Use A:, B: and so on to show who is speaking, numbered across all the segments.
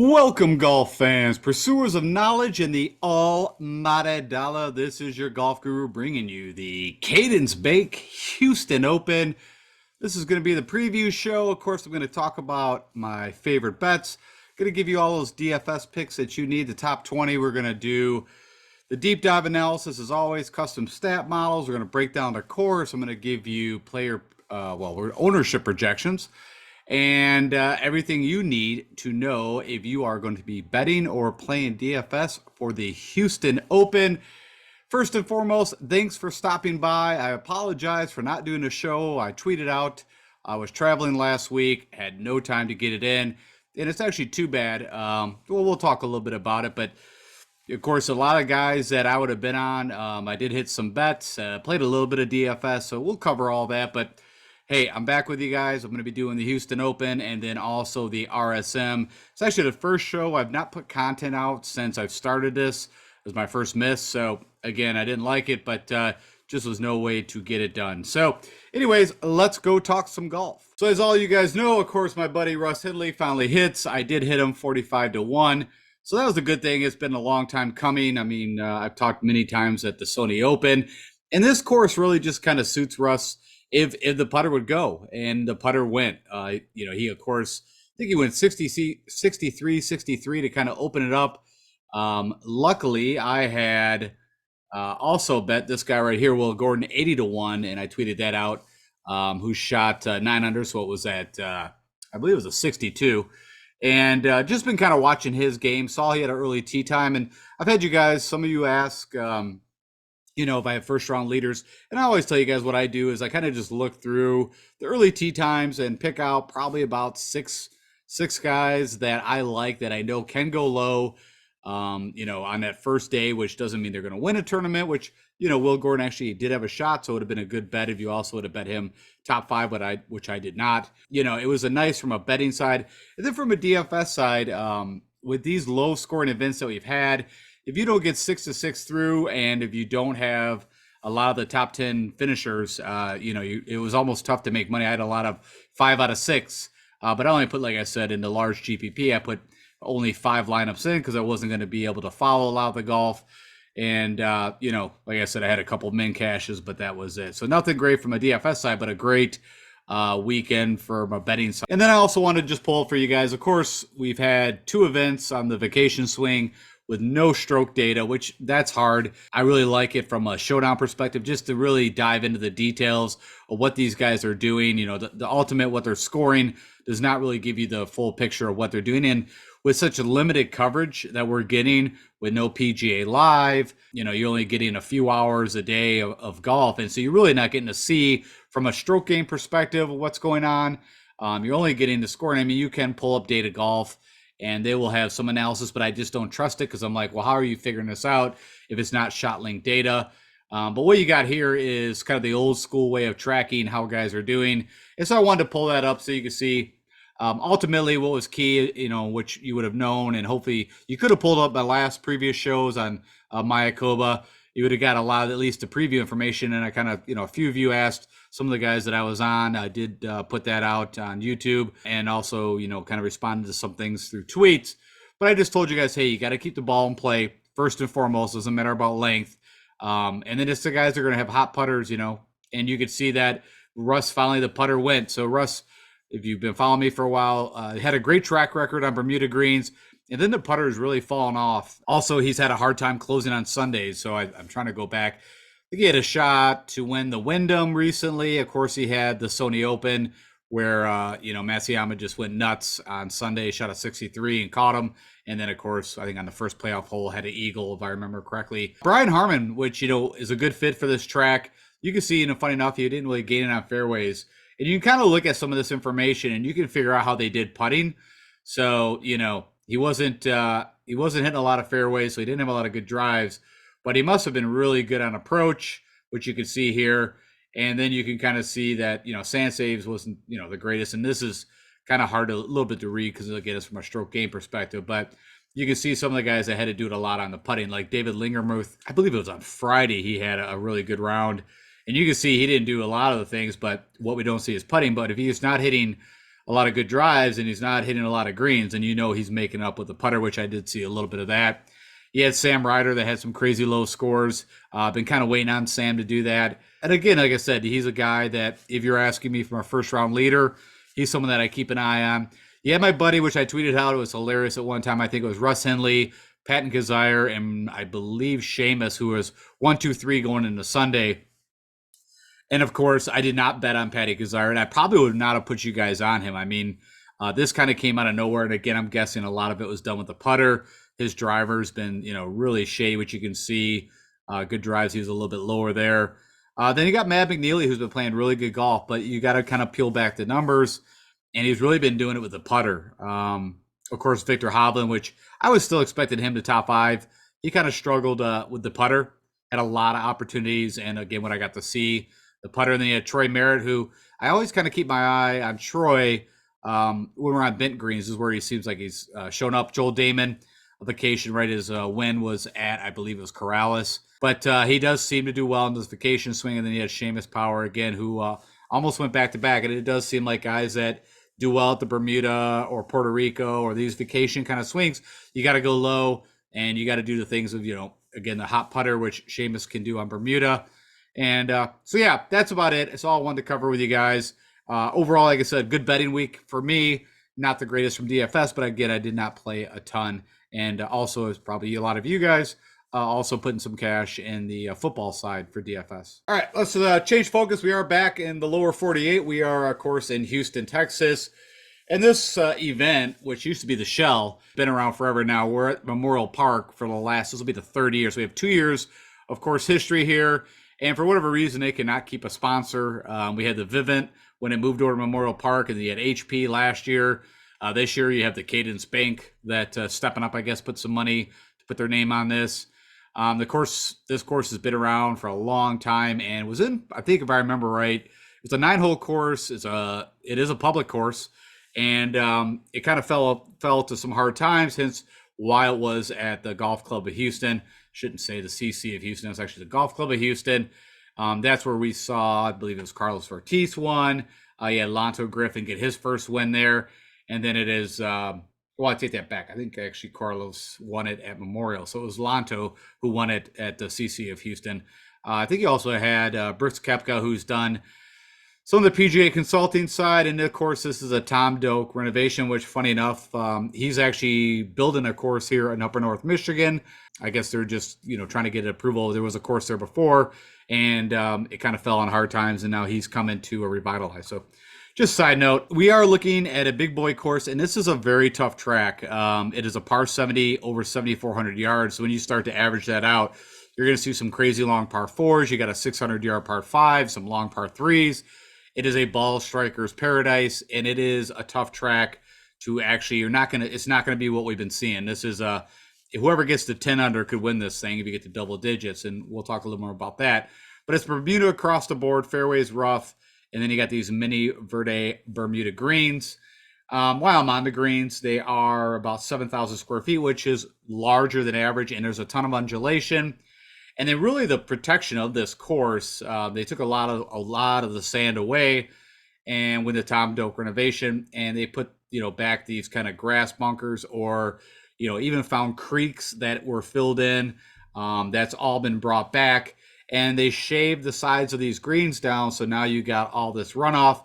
A: Welcome, golf fans, pursuers of knowledge and the almighty dollar. This is your golf guru bringing you the Cadence Bank Houston Open. This is going to be the preview show. Of course, I'm going to talk about my favorite bets. Going to give you all those DFS picks that you need, the top 20. We're going to do the deep dive analysis, as always, custom stat models. We're going to break down the course. I'm going to give you ownership projections and everything you need to know if you are going to be betting or playing DFS for the Houston Open. First and foremost, thanks for stopping by. I apologize for not doing a show. I tweeted out I was traveling last week, had no time to get it in, and it's actually too bad. We'll talk a little bit about it, but of course, a lot of guys that I would have been on. I did hit some bets, played a little bit of DFS, so we'll cover all that, but hey, I'm back with you guys. I'm going to be doing the Houston Open and then also the RSM. It's actually the first show I've not put content out since I've started this. It was my first miss. So again, I didn't like it, but just was no way to get it done. So anyways, let's go talk some golf. So as all you guys know, of course, my buddy Russ Hidley finally hits. I did hit him 45-1. So that was a good thing. It's been a long time coming. I mean, I've talked many times at the Sony Open, and this course really just kind of suits Russ. If the putter would go, and the putter went. He, of course, I think he went 63 to kind of open it up. Luckily, I had also bet this guy right here, Will Gordon, 80-1, and I tweeted that out, who shot 9 under, so it was at, I believe it was a 62. And just been kind of watching his game. Saw he had an early tee time, and I've had you guys, some of you ask, if I have first round leaders. And I always tell you guys what I do is I kind of just look through the early tee times and pick out probably about six guys that I like that I know can go low, on that first day, which doesn't mean they're going to win a tournament, which, Will Gordon actually did have a shot. So it would have been a good bet if you also would have bet him top 5, which I did not. It was a nice from a betting side. And then from a DFS side, with these low scoring events that we've had, if you don't get 6-6 through, and if you don't have a lot of the top 10 finishers, it was almost tough to make money. I had a lot of 5 out of 6, but I only put, like I said, in the large GPP, I put only 5 lineups in because I wasn't going to be able to follow a lot of the golf. And, like I said, I had a couple min cashes, but that was it. So nothing great from a DFS side, but a great weekend from a betting side. And then I also wanted to just pull for you guys. Of course, we've had 2 events on the vacation swing with no stroke data, which that's hard. I really like it from a showdown perspective, just to really dive into the details of what these guys are doing. The ultimate, what they're scoring does not really give you the full picture of what they're doing. And with such a limited coverage that we're getting with no PGA Live, you're only getting a few hours a day of golf. And so you're really not getting to see from a stroke game perspective what's going on. You're only getting the scoring. I mean, you can pull up Data Golf and they will have some analysis, but I just don't trust it because I'm like, well, how are you figuring this out if it's not shot link data? But what you got here is kind of the old school way of tracking how guys are doing. And so I wanted to pull that up so you can see ultimately what was key, which you would have known, and hopefully you could have pulled up my last previous shows on Mayakoba. You would have got a lot of at least the preview information. And I kind of, a few of you asked some of the guys that I was on. I did put that out on YouTube, and also, kind of responded to some things through tweets. But I just told you guys, hey, you got to keep the ball in play first and foremost. Doesn't matter about length. And then it's the guys that are going to have hot putters, and you could see that Russ finally the putter went. So Russ, if you've been following me for a while, had a great track record on Bermuda greens. And then the putter has really fallen off. Also, he's had a hard time closing on Sundays. So I'm trying to go back. I think he had a shot to win the Wyndham recently. Of course, he had the Sony Open where, Matsuyama just went nuts on Sunday, shot a 63 and caught him. And then, of course, I think on the first playoff hole had an eagle, if I remember correctly. Brian Harmon, which, is a good fit for this track. You can see, funny enough, he didn't really gain it on fairways. And you can kind of look at some of this information and you can figure out how they did putting. So, he wasn't hitting a lot of fairways, so he didn't have a lot of good drives, but he must have been really good on approach, which you can see here. And then you can kind of see that, sand saves wasn't, the greatest. And this is kind of hard a little bit to read because it'll get us from a stroke game perspective. But you can see some of the guys that had to do it a lot on the putting, like David Lingermuth. I believe it was on Friday. He had a really good round. And you can see he didn't do a lot of the things, but what we don't see is putting. But if he's not hitting a lot of good drives and he's not hitting a lot of greens, and he's making up with the putter, which I did see a little bit of that. He had Sam Ryder that had some crazy low scores. Been kind of waiting on Sam to do that. And again, like I said, he's a guy that if you're asking me from a first round leader, he's someone that I keep an eye on. Yeah, my buddy, which I tweeted out, it was hilarious at one time. I think it was Russ Henley, Patton Kazire, and I believe Seamus, who was 1-2-3 going into Sunday. And of course, I did not bet on Patty Kazire, and I probably would not have put you guys on him. I mean, this kind of came out of nowhere. And again, I'm guessing a lot of it was done with the putter. His driver's been, really shady, which you can see. Good drives. He was a little bit lower there. Then you got Matt McNeely, who's been playing really good golf, but you got to kind of peel back the numbers. And he's really been doing it with the putter. Of course, Victor Hovland, which I was still expecting him to top 5. He kind of struggled with the putter, had a lot of opportunities. And again, what I got to see, the putter. And then you had Troy Merritt, who I always kind of keep my eye on Troy when we're on bent greens. This is where he seems like he's shown up. Joel Damon, a vacation, right? His win was at, I believe it was Corrales. But he does seem to do well in this vacation swing. And then you had Seamus Power again, who almost went back-to-back. And it does seem like guys that do well at the Bermuda or Puerto Rico or these vacation kind of swings, you got to go low and you got to do the things of, again, the hot putter, which Seamus can do on Bermuda. And so, yeah, that's about it. It's all I wanted to cover with you guys. Overall, like I said, good betting week for me. Not the greatest from DFS, but again, I did not play a ton. And also, as probably a lot of you guys, also putting some cash in the football side for DFS. All right, let's change focus. We are back in the lower 48. We are, of course, in Houston, Texas. And this event, which used to be the Shell, been around forever now. We're at Memorial Park for this will be the third year. So we have 2 years, of course, history here. And for whatever reason, they cannot keep a sponsor. We had the Vivint when it moved over to Memorial Park, and you had HP last year. This year, you have the Cadence Bank that stepping up, I guess, put some money to put their name on this. This course has been around for a long time and was in, I think if I remember right, it's a 9-hole course. It is a public course, and it kind of fell to some hard times, hence why it was at the Golf Club of Houston. Shouldn't say the CC of Houston. It's actually the Golf Club of Houston. That's where we saw, I believe it was Carlos Ortiz won. You had Lonto Griffin get his first win there. And then it is, well, I take that back. I think actually Carlos won it at Memorial. So it was Lonto who won it at the CC of Houston. I think you also had Brooks Koepka, who's done some of the PGA consulting side. And of course, this is a Tom Doak renovation, which funny enough, he's actually building a course here in Upper North Michigan. I guess they're just, trying to get approval. There was a course there before, and it kind of fell on hard times, and now he's coming to revitalize. So just side note, we are looking at a big boy course, and this is a very tough track. It is a par 70 over 7,400 yards. So when you start to average that out, you're going to see some crazy long par 4s. You got a 600-yard par 5, some long par 3s. It is a ball striker's paradise, and it is a tough track to actually, it's not going to be what we've been seeing. This is whoever gets to 10 under could win this thing if you get to double digits, and we'll talk a little more about that. But it's Bermuda across the board, fairways rough, and then you got these mini Verde Bermuda greens. While I'm on the greens, they are about 7,000 square feet, which is larger than average, and there's a ton of undulation. And then really the protection of this course, they took a lot of the sand away, and with the Tom Doak renovation, and they put back these kind of grass bunkers, or even found creeks that were filled in. That's all been brought back, and they shaved the sides of these greens down, so now you got all this runoff.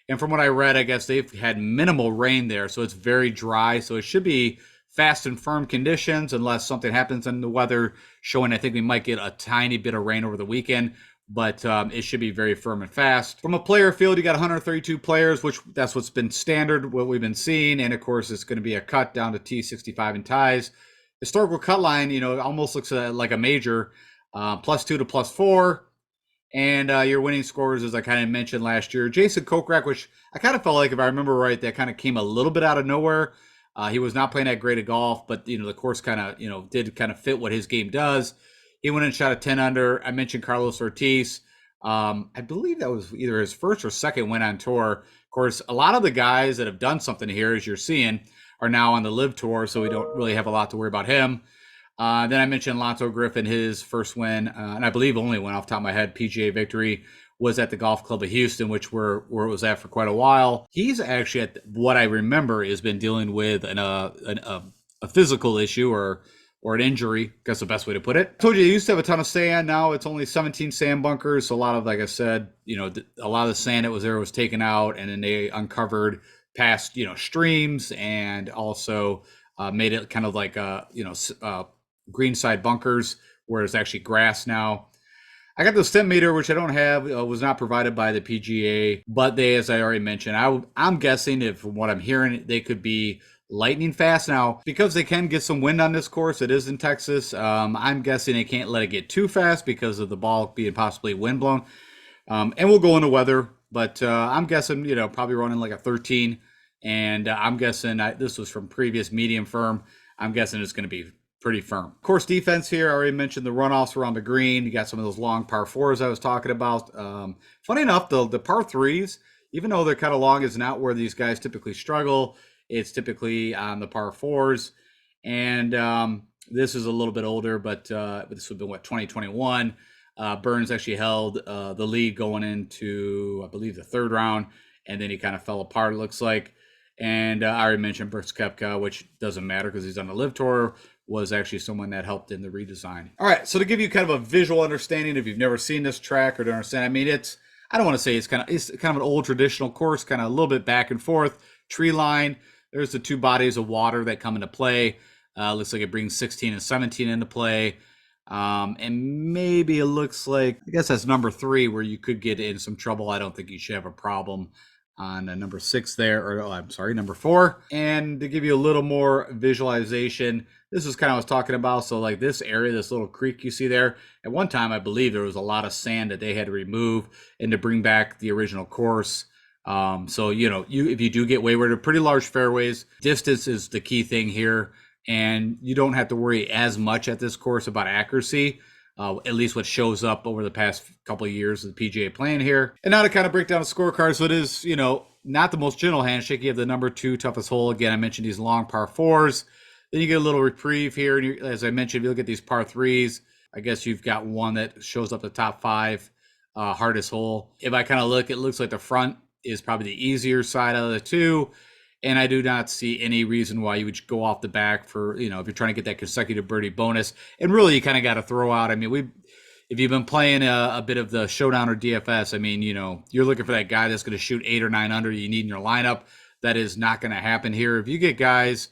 A: And from what I read, I guess they've had minimal rain there, so it's very dry. So it should be fast and firm conditions unless something happens in the weather, showing I think we might get a tiny bit of rain over the weekend, but it should be very firm and fast. From a player field, you got 132 players, which that's what's been standard, what we've been seeing. And of course, it's going to be a cut down to T65 and ties. Historical cut line, it almost looks like a major, +2 to +4. And your winning scores, as I kind of mentioned last year, Jason Kokrak, which I kind of felt like, if I remember right, that kind of came a little bit out of nowhere. He was not playing that great of golf, but the course kind of did kind of fit what his game does. He went and shot a 10 under. I mentioned Carlos Ortiz. I believe that was either his first or second win on tour. Of course, a lot of the guys that have done something here, as you're seeing, are now on the LIV Tour, so we don't really have a lot to worry about him. Then I mentioned Lonzo Griffin, his first win, and I believe only one off the top of my head, PGA victory, was at the Golf Club of Houston, which where it was at for quite a while. He's actually, at what I remember, has been dealing with a physical issue or an injury. I guess the best way to put it. I told you, they used to have a ton of sand. Now it's only 17 sand bunkers. So a lot of, like I said, a lot of the sand that was there was taken out, and then they uncovered past, streams, and also made it kind of like greenside bunkers where it's actually grass now. I got the stem meter, which I don't have, was not provided by the PGA, but they, as I already mentioned, I'm guessing, if from what I'm hearing, they could be lightning fast. Now, because they can get some wind on this course, it is in Texas. I'm guessing they can't let it get too fast because of the ball being possibly wind blown. And we'll go into weather, but I'm guessing, probably running like a 13. And I'm guessing this was from previous medium firm. I'm guessing it's going to be pretty firm. Course defense here, I already mentioned the runoffs around the green. You got some of those long par fours I was talking about. Funny enough, the par threes, even though they're kind of long, is not where these guys typically struggle. It's typically on the par fours. And this is a little bit older, but this would have been, 2021. Burns actually held the lead going into, I believe, the third round, and then he kind of fell apart, it looks like. And I already mentioned Brooks Koepka, which doesn't matter because he's on the Live Tour, was actually someone that helped in the redesign. All right, so to give you kind of a visual understanding, if you've never seen this track or don't understand, I mean, I don't want to say it's kind of an old traditional course, kind of a little bit back and forth, tree line. There's the two bodies of water that come into play. Looks like it brings 16 and 17 into play. And maybe it looks like, I guess that's number 3, where you could get in some trouble. I don't think you should have a problem on number 6 there, or I'm sorry, number 4. And to give you a little more visualization, this is kind of what I was talking about. So like this area, this little creek you see there, at one time, I believe there was a lot of sand that they had to remove and to bring back the original course. So, if you do get wayward, pretty large fairways, distance is the key thing here. And you don't have to worry as much at this course about accuracy, at least what shows up over the past couple of years of the PGA playing here. And now to kind of break down the scorecard. So it is, not the most gentle handshake. You have the number 2 toughest hole. Again, I mentioned these long par 4s. Then you get a little reprieve here. And as I mentioned, if you look at these par 3s, I guess you've got one that shows up the top 5 hardest hole. If I kind of look, it looks like the front is probably the easier side of the 2. And I do not see any reason why you would go off the back for, if you're trying to get that consecutive birdie bonus. And really, you kind of got to throw out. I mean, if you've been playing a bit of the Showdown or DFS, I mean, you're looking for that guy that's going to shoot 8 or 9 under you need in your lineup. That is not going to happen here. If you get guys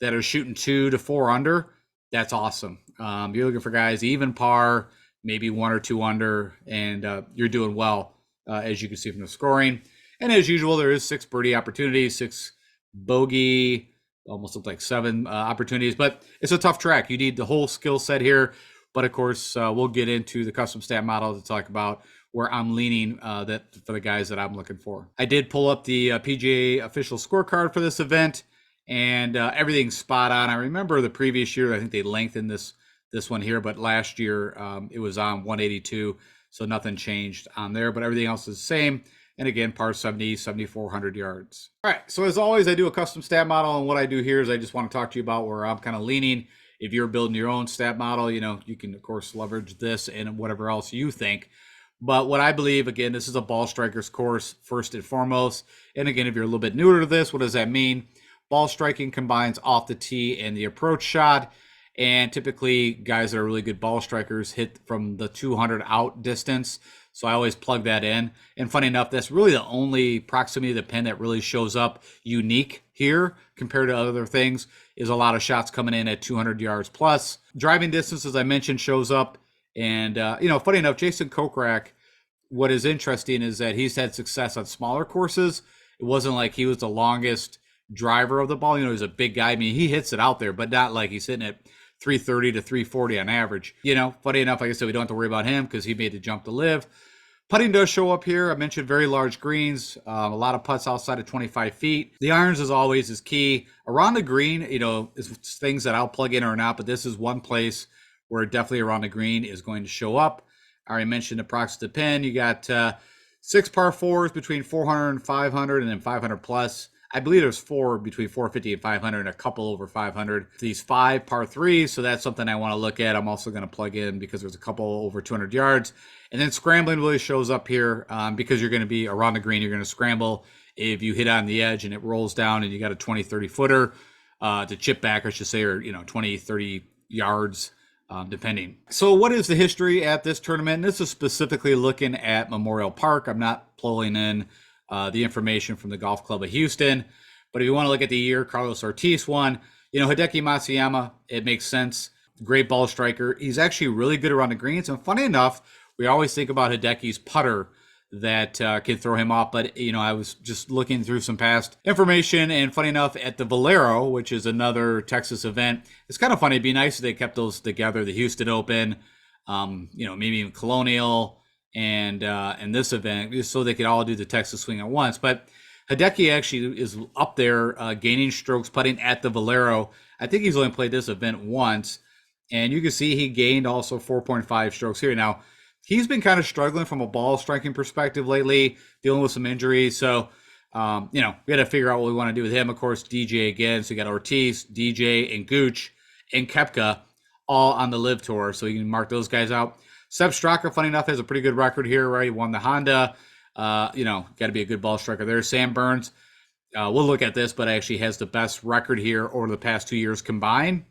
A: that are shooting 2 to 4 under, that's awesome. You're looking for guys even par, maybe 1 or 2 under, and you're doing well, as you can see from the scoring. And as usual, there is 6 birdie opportunities, 6 bogey, almost looked like 7 opportunities, but it's a tough track. You need the whole skill set here. But of course, we'll get into the custom stat model to talk about where I'm leaning that for the guys that I'm looking for. I did pull up the PGA official scorecard for this event, and everything's spot on. I remember the previous year, I think they lengthened this one here, but last year it was on 182, so nothing changed on there, but everything else is the same. And again, par 70, 7,400 yards. All right, so as always, I do a custom stat model, and what I do here is I just want to talk to you about where I'm kind of leaning. If you're building your own stat model, you can, of course, leverage this and whatever else you think. But what I believe, again, this is a ball striker's course, first and foremost. And again, if you're a little bit newer to this, what does that mean? Ball striking combines off the tee and the approach shot. And typically, guys that are really good ball strikers hit from the 200 out distance. So I always plug that in. And funny enough, that's really the only proximity of the pin that really shows up unique here compared to other things, is a lot of shots coming in at 200 yards plus. Driving distance, as I mentioned, shows up. And, funny enough, Jason Kokrak, what is interesting is that he's had success on smaller courses. It wasn't like he was the longest driver of the ball. He's a big guy. I mean, he hits it out there, but not like he's hitting it 330 to 340 on average. Funny enough, like I said, we don't have to worry about him because he made the jump to live. Putting does show up here. I mentioned very large greens, a lot of putts outside of 25 feet. The irons, as always, is key. Around the green, is things that I'll plug in or not, but this is one place where definitely around the green is going to show up. I already mentioned the proximity to pin. You got 6 par 4s between 400 and 500, and then 500 plus. I believe there's 4 between 450 and 500 and a couple over 500. These 5 par 3s, so that's something I want to look at. I'm also going to plug in because there's a couple over 200 yards. And then scrambling really shows up here because you're going to be around the green. You're going to scramble if you hit on the edge and it rolls down and you got a 20, 30 footer to chip back, I should say, or 20, 30 yards. Depending. So what is the history at this tournament? This is specifically looking at Memorial Park. I'm not pulling in the information from the Golf Club of Houston. But if you want to look at the year, Carlos Ortiz won. Hideki Matsuyama, it makes sense. Great ball striker. He's actually really good around the greens. And funny enough, we always think about Hideki's putter that can throw him off. But, I was just looking through some past information, and funny enough, at the Valero, which is another Texas event, it's kind of funny. It'd be nice if they kept those together, the Houston Open, maybe even Colonial and this event, just so they could all do the Texas swing at once. But Hideki actually is up there gaining strokes putting at the Valero. I think he's only played this event once, and you can see he gained also 4.5 strokes here. Now, he's been kind of struggling from a ball striking perspective lately, dealing with some injuries. So, we got to figure out what we want to do with him. Of course, DJ again. So you got Ortiz, DJ, and Gooch, and Koepka all on the LIV Tour. So you can mark those guys out. Sepp Straka, funny enough, has a pretty good record here, right? He won the Honda. Got to be a good ball striker there. Sam Burns, we'll look at this, but actually has the best record here over the past 2 years combined.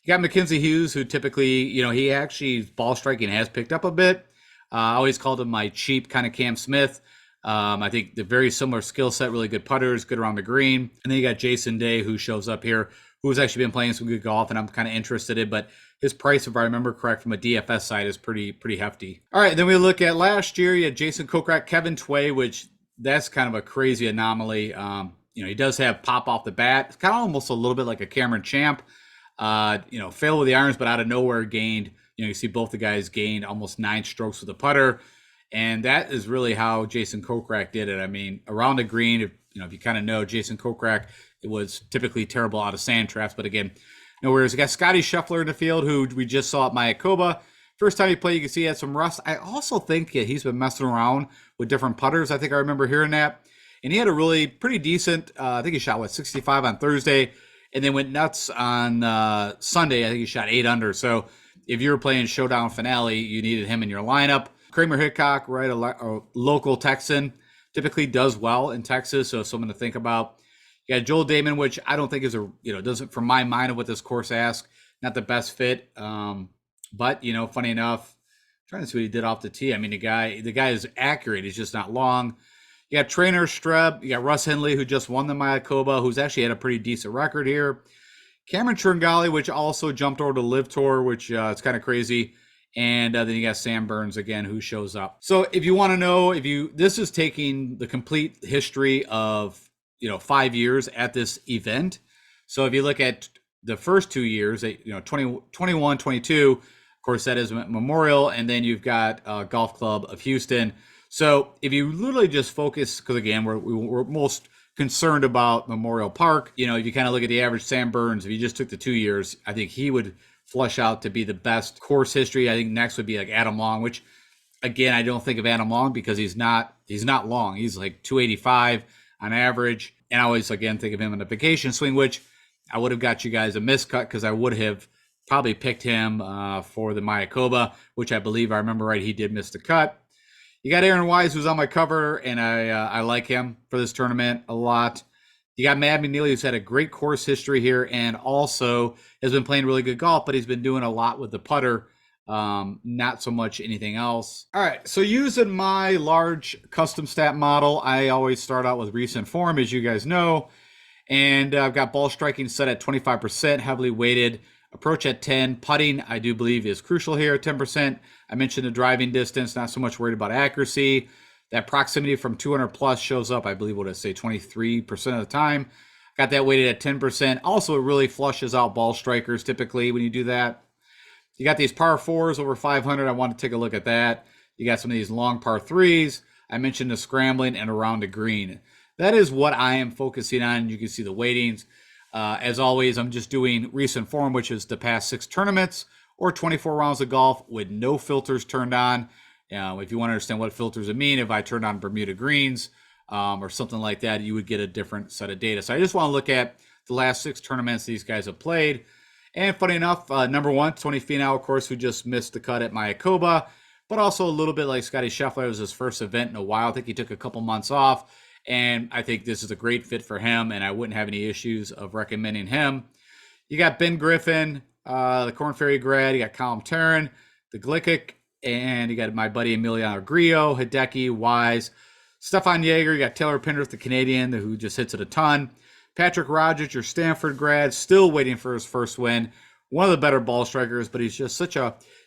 A: You got Mackenzie Hughes, who typically, he actually ball striking has picked up a bit. I always called him my cheap kind of Cam Smith. I think the very similar skill set, really good putters, good around the green. And then you got Jason Day, who shows up here, who's actually been playing some good golf, and I'm kind of interested in. But his price, if I remember correct, from a DFS side is pretty hefty. All right, then we look at last year. You had Jason Kokrak, Kevin Tway, which that's kind of a crazy anomaly. He does have pop off the bat. It's kind of almost a little bit like a Cameron Champ. Failed with the irons, but out of nowhere gained. You see both the guys gained almost 9 strokes with the putter. And that is really how Jason Kokrak did it. I mean, around the green, if you kind of know, Jason Kokrak, it was typically terrible out of sand traps. But again, whereas you got Scotty Scheffler in the field, who we just saw at Mayakoba. First time he played, you can see he had some rust. I also think he's been messing around with different putters. I think I remember hearing that. And he had a really pretty decent, I think he shot, 65 on Thursday. And then went nuts on Sunday. I think he shot 8 under. So if you were playing Showdown Finale, you needed him in your lineup. Kramer Hickok, right, a local Texan, typically does well in Texas, so someone to think about. You got Joel Damon, which I don't think is doesn't, from my mind of what this course asks, not the best fit. But funny enough, I'm trying to see what he did off the tee. I mean, the guy is accurate. He's just not long. You got Trainer Streb. You got Russ Henley, who just won the Mayakoba, who's actually had a pretty decent record here. Cameron Tringali, which also jumped over to LIV Tour, which it's kind of crazy. And then you got Sam Burns again, who shows up. So if you want to know, this is taking the complete history of 5 years at this event. So if you look at the first 2 years, 21, 22, of course that is Memorial, and then you've got Golf Club of Houston. So if you literally just focus, because again we're most concerned about Memorial Park. If you kind of look at the average Sam Burns, if you just took the 2 years, I think he would flush out to be the best course history. I think next would be like Adam Long, which again, I don't think of Adam Long because he's not long. He's like 285 on average. And I always, again, think of him in the vacation swing, which I would have got you guys a miscut because I would have probably picked him for the Mayakoba, which I believe I remember right. He did miss the cut. You got Aaron Wise, who's on my cover, and I like him for this tournament a lot. You got Matt McNeely, who's had a great course history here and also has been playing really good golf, but he's been doing a lot with the putter, not so much anything else. All right, so using my large custom stat model, I always start out with recent form, as you guys know, and I've got ball striking set at 25%, heavily weighted, approach at 10, putting I do believe is crucial here, 10%. I mentioned the driving distance, not so much worried about accuracy. That proximity from 200 plus shows up, I believe, what I say, 23% of the time. Got that weighted at 10%. Also, it really flushes out ball strikers typically when you do that. You got these par 4s over 500. I want to take a look at that. You got some of these long par 3s. I mentioned the scrambling and around the green. That is what I am focusing on. You can see the weightings. As always, I'm just doing recent form, which is the past 6 tournaments or 24 rounds of golf with no filters turned on. If you want to understand what filters mean, if I turned on Bermuda greens, or something like that, you would get a different set of data. So I just want to look at the last 6 tournaments these guys have played. And funny enough, number 1, Tony Finau, of course, who just missed the cut at Mayakoba, but also a little bit like Scotty Scheffler. It was his first event in a while. I think he took a couple months off, and I think this is a great fit for him, and I wouldn't have any issues of recommending him. You got Ben Griffin, the Corn Ferry grad. You got Colin Tarrant, the Glick, and you got my buddy Emiliano Grillo, Hideki, Wise, Stefan Jaeger. You got Taylor Pendrith, the Canadian, who just hits it a ton. Patrick Rodgers, your Stanford grad, still waiting for his first win. One of the better ball strikers, but he's just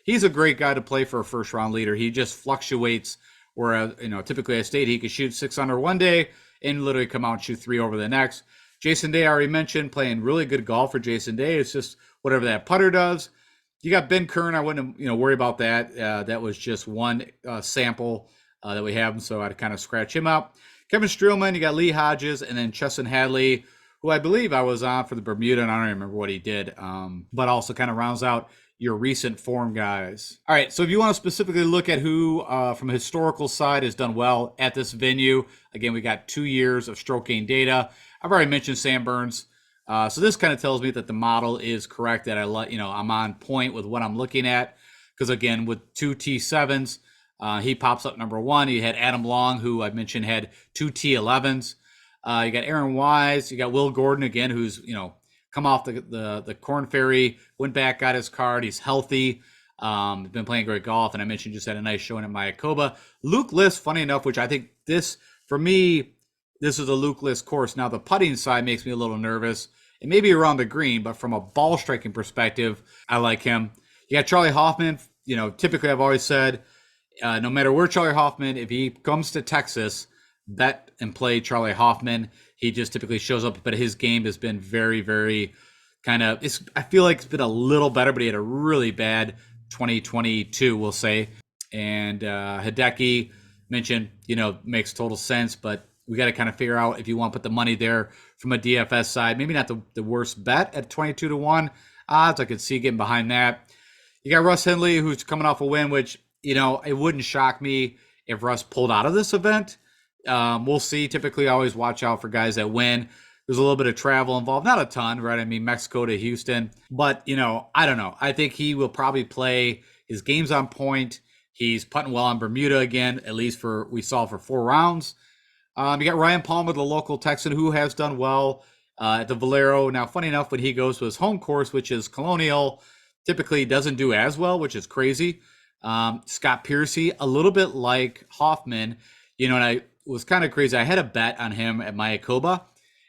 A: he's a great guy to play for a first round leader. He just fluctuates where, typically I state he could shoot 6 under one day and literally come out and shoot 3 over the next. Jason Day, I already mentioned, playing really good golf for Jason Day. It's just whatever that putter does. You got Ben Kern. I wouldn't, worry about that. That was just one sample that we have, so I'd kind of scratch him out. Kevin Streelman, you got Lee Hodges, and then Chesson Hadley, who I believe I was on for the Bermuda, and I don't even remember what he did, but also kind of rounds out your recent form guys. All right, so if you want to specifically look at who from a historical side has done well at this venue, again, we got 2 years of stroke gain data. I've already mentioned Sam Burns. So this kind of tells me that the model is correct, that I'm on point with what I'm looking at. Because again, with 2 T7s, he pops up number 1. You had Adam Long, who I mentioned had 2 T11s. You got Aaron Wise. You got Will Gordon again, who's come off the Corn Ferry, went back, got his card. He's healthy. Been playing great golf, and I mentioned just had a nice showing at Mayakoba. Luke List, funny enough, which I think this is a Luke List course. Now the putting side makes me a little nervous. It may be around the green, but from a ball striking perspective, I like him. You got Charlie Hoffman. Typically I've always said, no matter where Charlie Hoffman, if he comes to Texas, bet and play Charlie Hoffman. He just typically shows up, but his game has been very, very I feel like it's been a little better, but he had a really bad 2022, we'll say. And Hideki mentioned, makes total sense, but we got to kind of figure out if you want to put the money there from a DFS side. Maybe not the worst bet at 22-1 odds. I could see getting behind that. You got Russ Henley, who's coming off a win, which, it wouldn't shock me if Russ pulled out of this event. We'll see. Typically, I always watch out for guys that win. There's a little bit of travel involved. Not a ton, right? I mean, Mexico to Houston. But, I don't know. I think he will probably play his games on point. He's putting well on Bermuda again, at least we saw for 4 rounds. You got Ryan Palmer, the local Texan, who has done well at the Valero. Now, funny enough, when he goes to his home course, which is Colonial, typically doesn't do as well, which is crazy. Scott Piercy, a little bit like Hoffman, and I was kind of crazy. I had a bet on him at Mayakoba,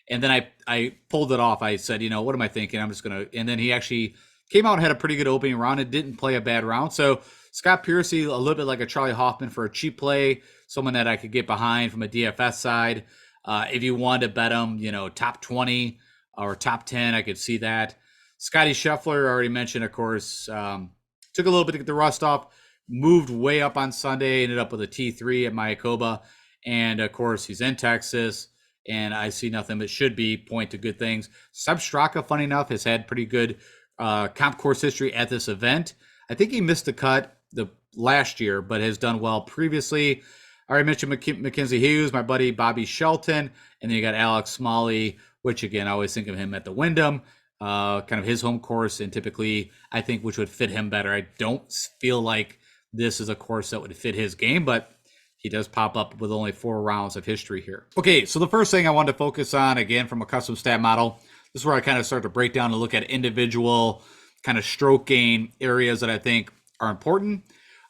A: and then I pulled it off. I said, what am I thinking? I'm just going to – and then he actually came out and had a pretty good opening round and didn't play a bad round. So Scott Piercy, a little bit like a Charlie Hoffman for a cheap play, someone that I could get behind from a DFS side. If you wanted to bet him, top 20 or top 10, I could see that. Scotty Scheffler, already mentioned, of course, took a little bit to get the rust off, moved way up on Sunday, ended up with a T3 at Mayakoba. And, of course, he's in Texas, and I see nothing that should point to good things. Seb Straka, funny enough, has had pretty good comp course history at this event. I think he missed the cut the last year, but has done well previously. I already mentioned Mackenzie Hughes, my buddy Bobby Shelton, and then you got Alex Smalley, which, again, I always think of him at the Wyndham, kind of his home course, and typically I think which would fit him better. I don't feel like this is a course that would fit his game, but he does pop up with only 4 rounds of history here. Okay, so the first thing I wanted to focus on, again, from a custom stat model, this is where I kind of start to break down and look at individual kind of stroke gain areas that I think are important.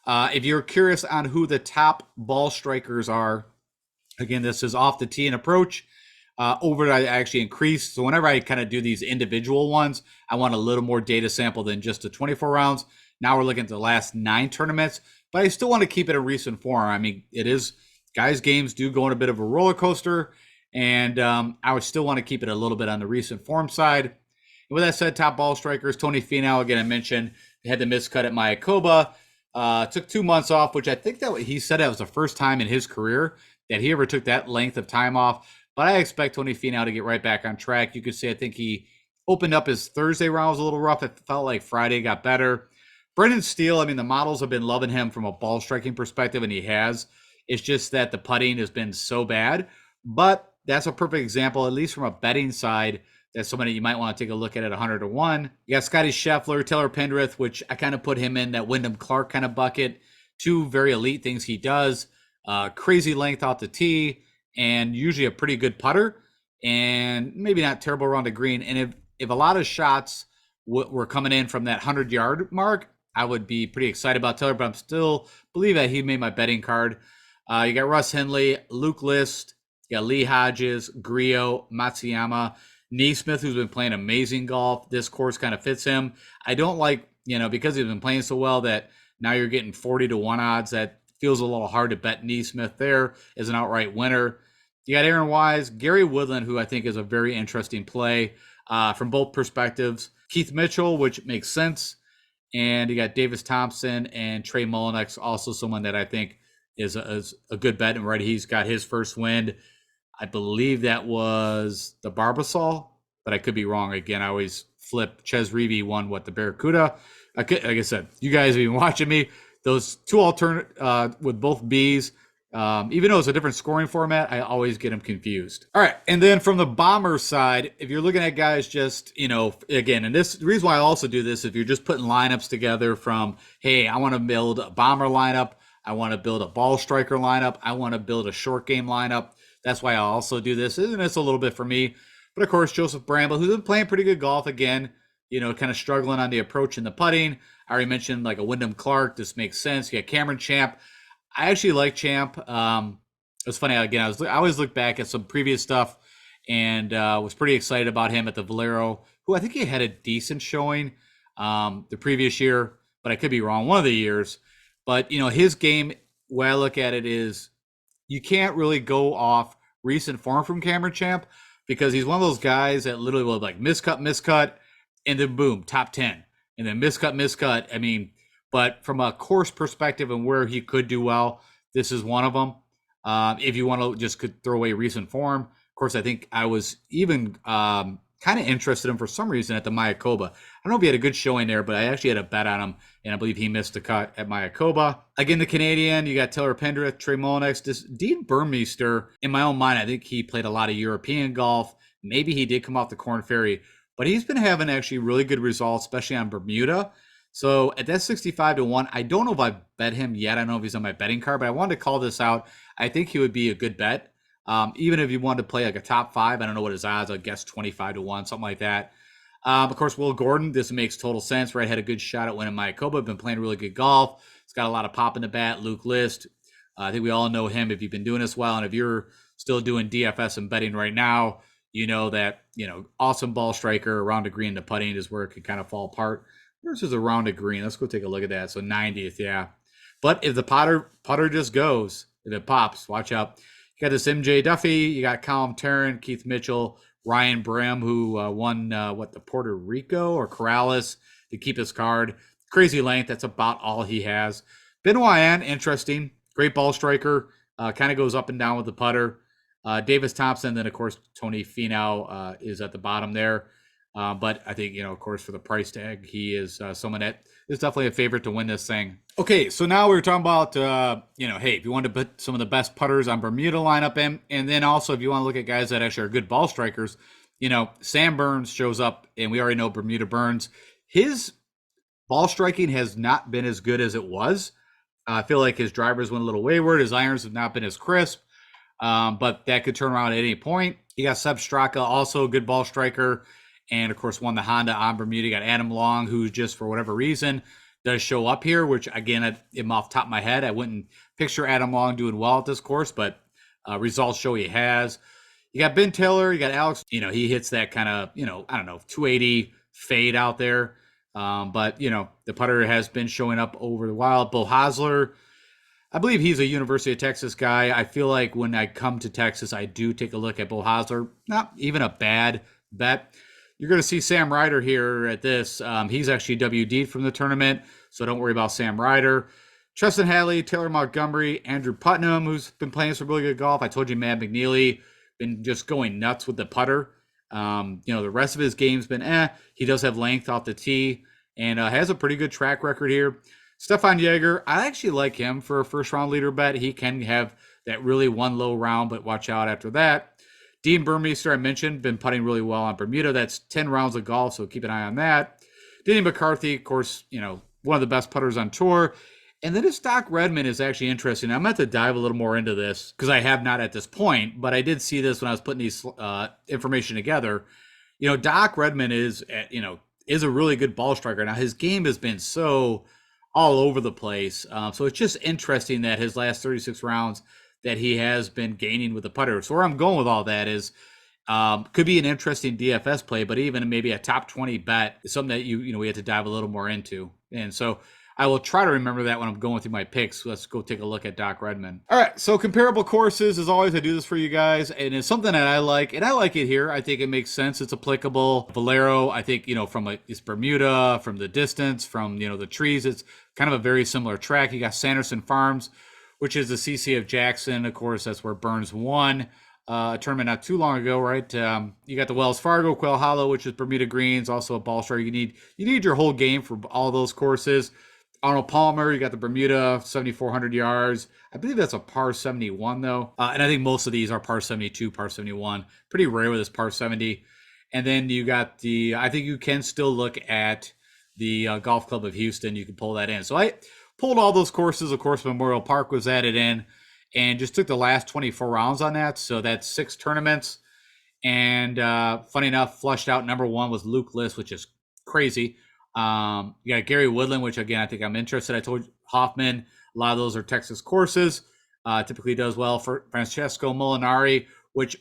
A: If you're curious on who the top ball strikers are, again, this is off the tee and approach. Over I actually increased. So whenever I kind of do these individual ones, I want a little more data sample than just the 24 rounds. Now we're looking at the last 9 tournaments, but I still want to keep it in recent form. I mean, it is, guys' games do go on a bit of a roller coaster, and I would still want to keep it a little bit on the recent form side. And with that said, top ball strikers, Tony Finau, again, I mentioned, had the miscut at Mayakoba. Took 2 months off, which I think that he said that was the first time in his career that he ever took that length of time off. But I expect Tony Finau to get right back on track. You could say I think he opened up his Thursday round was a little rough. It felt like Friday got better. Brendan Steele, I mean, the models have been loving him from a ball striking perspective, and he has. It's just that the putting has been so bad. But that's a perfect example, at least from a betting side. That's somebody you might want to take a look at 100 to 1. You got Scotty Scheffler, Taylor Pendrith, which I kind of put him in that Wyndham Clark kind of bucket. Two very elite things he does. Crazy length off the tee, and usually a pretty good putter, and maybe not terrible around the green. And if a lot of shots were coming in from that 100-yard mark, I would be pretty excited about Taylor, but I'm still believe that he made my betting card. You got Russ Henley, Luke List, you got Lee Hodges, Griot, Matsuyama, Neesmith, who's been playing amazing golf. This course kind of fits him. I don't like, because he's been playing so well that now you're getting 40 to 1 odds. That feels a little hard to bet Neesmith there as an outright winner. You got Aaron Wise, Gary Woodland, who I think is a very interesting play from both perspectives. Keith Mitchell, which makes sense. And you got Davis Thompson and Trey Mullinax, also someone that I think is a good bet. And right, he's got his first win. I believe that was the Barbasol, but I could be wrong. Again, I always flip. Ches Reavie won the Barracuda. Like I said, you guys have been watching me. Those two alternate with both Bs, even though it's a different scoring format, I always get them confused. All right, and then from the bomber side, if you're looking at guys just, again, and the reason why I also do this, if you're just putting lineups together from, hey, I want to build a bomber lineup, I want to build a ball striker lineup, I want to build a short game lineup. That's why I also do this, and it's a little bit for me. But of course, Joseph Bramble, who's been playing pretty good golf again, kind of struggling on the approach and the putting. I already mentioned like a Wyndham Clark. This makes sense. You got Cameron Champ. I actually like Champ. It's funny, again, I always look back at some previous stuff and was pretty excited about him at the Valero, who I think he had a decent showing the previous year, but I could be wrong, one of the years. But, his game, the way I look at it is you can't really go off recent form from Cameron Champ because he's one of those guys that literally will like miscut, and then boom, top 10. And then miscut. I mean, but from a course perspective and where he could do well, this is one of them. If you want to just could throw away recent form, of course, I think I was even kind of interested in for some reason at the Mayakoba. I don't know if he had a good showing there, but I actually had a bet on him, and I believe he missed a cut at Mayakoba. Again, the Canadian, you got Taylor Pendrith, Trey Mullinax, Dean Burmeister. In my own mind, I think he played a lot of European golf. Maybe he did come off the Corn Ferry, but he's been having actually really good results, especially on Bermuda. So at that 65 to 1, I don't know if I bet him yet. I don't know if he's on my betting card, but I wanted to call this out. I think he would be a good bet. Even if you wanted to play like a top 5, I don't know what his odds, I guess 25 to 1, something like that. Of course, Will Gordon, this makes total sense, right? Had a good shot at winning Mayakoba, been playing really good golf. He's got a lot of pop in the bat. Luke List, I think we all know him if you've been doing this well. And if you're still doing DFS and betting right now, you know that, awesome ball striker around the green. The putting is where it could kind of fall apart. Versus around the green. Let's go take a look at that. So 90th, yeah. But if the putter just goes, if it pops, watch out. You got this MJ Duffy, you got Colin Tarrant, Keith Mitchell, Ryan Brim, who won the Puerto Rico or Corrales to keep his card. Crazy length. That's about all he has. Benoit Ann, interesting. Great ball striker. Kind of goes up and down with the putter. Davis Thompson, then of course Tony Finau is at the bottom there. But I think, of course, for the price tag, he is someone that is definitely a favorite to win this thing. Okay, so now we're talking about, hey, if you want to put some of the best putters on Bermuda lineup in, and then also if you want to look at guys that actually are good ball strikers, Sam Burns shows up, and we already know Bermuda Burns. His ball striking has not been as good as it was. I feel like his drivers went a little wayward. His irons have not been as crisp, but that could turn around at any point. You got Seb Straka, also a good ball striker. And, of course, won the Honda on Bermuda. You got Adam Long, who just, for whatever reason, does show up here, which, again, I'm off the top of my head. I wouldn't picture Adam Long doing well at this course, but results show he has. You got Ben Taylor. You got Alex. He hits that kind of, 280 fade out there. But, the putter has been showing up over the while. Bo Hosler, I believe he's a University of Texas guy. I feel like when I come to Texas, I do take a look at Bo Hosler. Not even a bad bet. You're going to see Sam Ryder here at this. He's actually WD'd from the tournament, so don't worry about Sam Ryder. Tristan Hadley, Taylor Montgomery, Andrew Putnam, who's been playing some really good golf. I told you Matt McNeely been just going nuts with the putter. The rest of his game's been He does have length off the tee and has a pretty good track record here. Stefan Jaeger, I actually like him for a first round leader bet. He can have that really one low round, but watch out after that. Dean Burmeister, I mentioned, been putting really well on Bermuda. That's 10 rounds of golf, so keep an eye on that. Denny McCarthy, of course, one of the best putters on tour. And then his Doc Redman is actually interesting. I'm going to have to dive a little more into this because I have not at this point, but I did see this when I was putting these information together. Doc Redman is a really good ball striker. Now, his game has been so all over the place. So it's just interesting that his last 36 rounds that he has been gaining with the putter. So where I'm going with all that is could be an interesting DFS play, but even maybe a top 20 bet is something that we have to dive a little more into. And so I will try to remember that when I'm going through my picks. Let's go take a look at Doc Redman. All right, so comparable courses, as always, I do this for you guys, and it's something that I like, and I like it here. I think it makes sense. It's applicable. Valero, I think, from it's Bermuda, from the distance, from, the trees, it's kind of a very similar track. You got Sanderson Farms, which is the CC of Jackson. Of course, that's where Burns won a tournament not too long ago, right? You got the Wells Fargo, Quail Hollow, which is Bermuda Greens, also a ball striker. You need your whole game for all those courses. Arnold Palmer, you got the Bermuda, 7,400 yards. I believe that's a par 71, though. And I think most of these are par 72, par 71. Pretty rare with this par 70. And then you got I think you can still look at the Golf Club of Houston. You can pull that in. So I pulled all those courses. Of course, Memorial Park was added in and just took the last 24 rounds on that. So that's 6 tournaments. And funny enough, flushed out number 1 was Luke List, which is crazy. You got Gary Woodland, which again, I think I'm interested. I told Hoffman, a lot of those are Texas courses. Typically does well for Francesco Molinari, which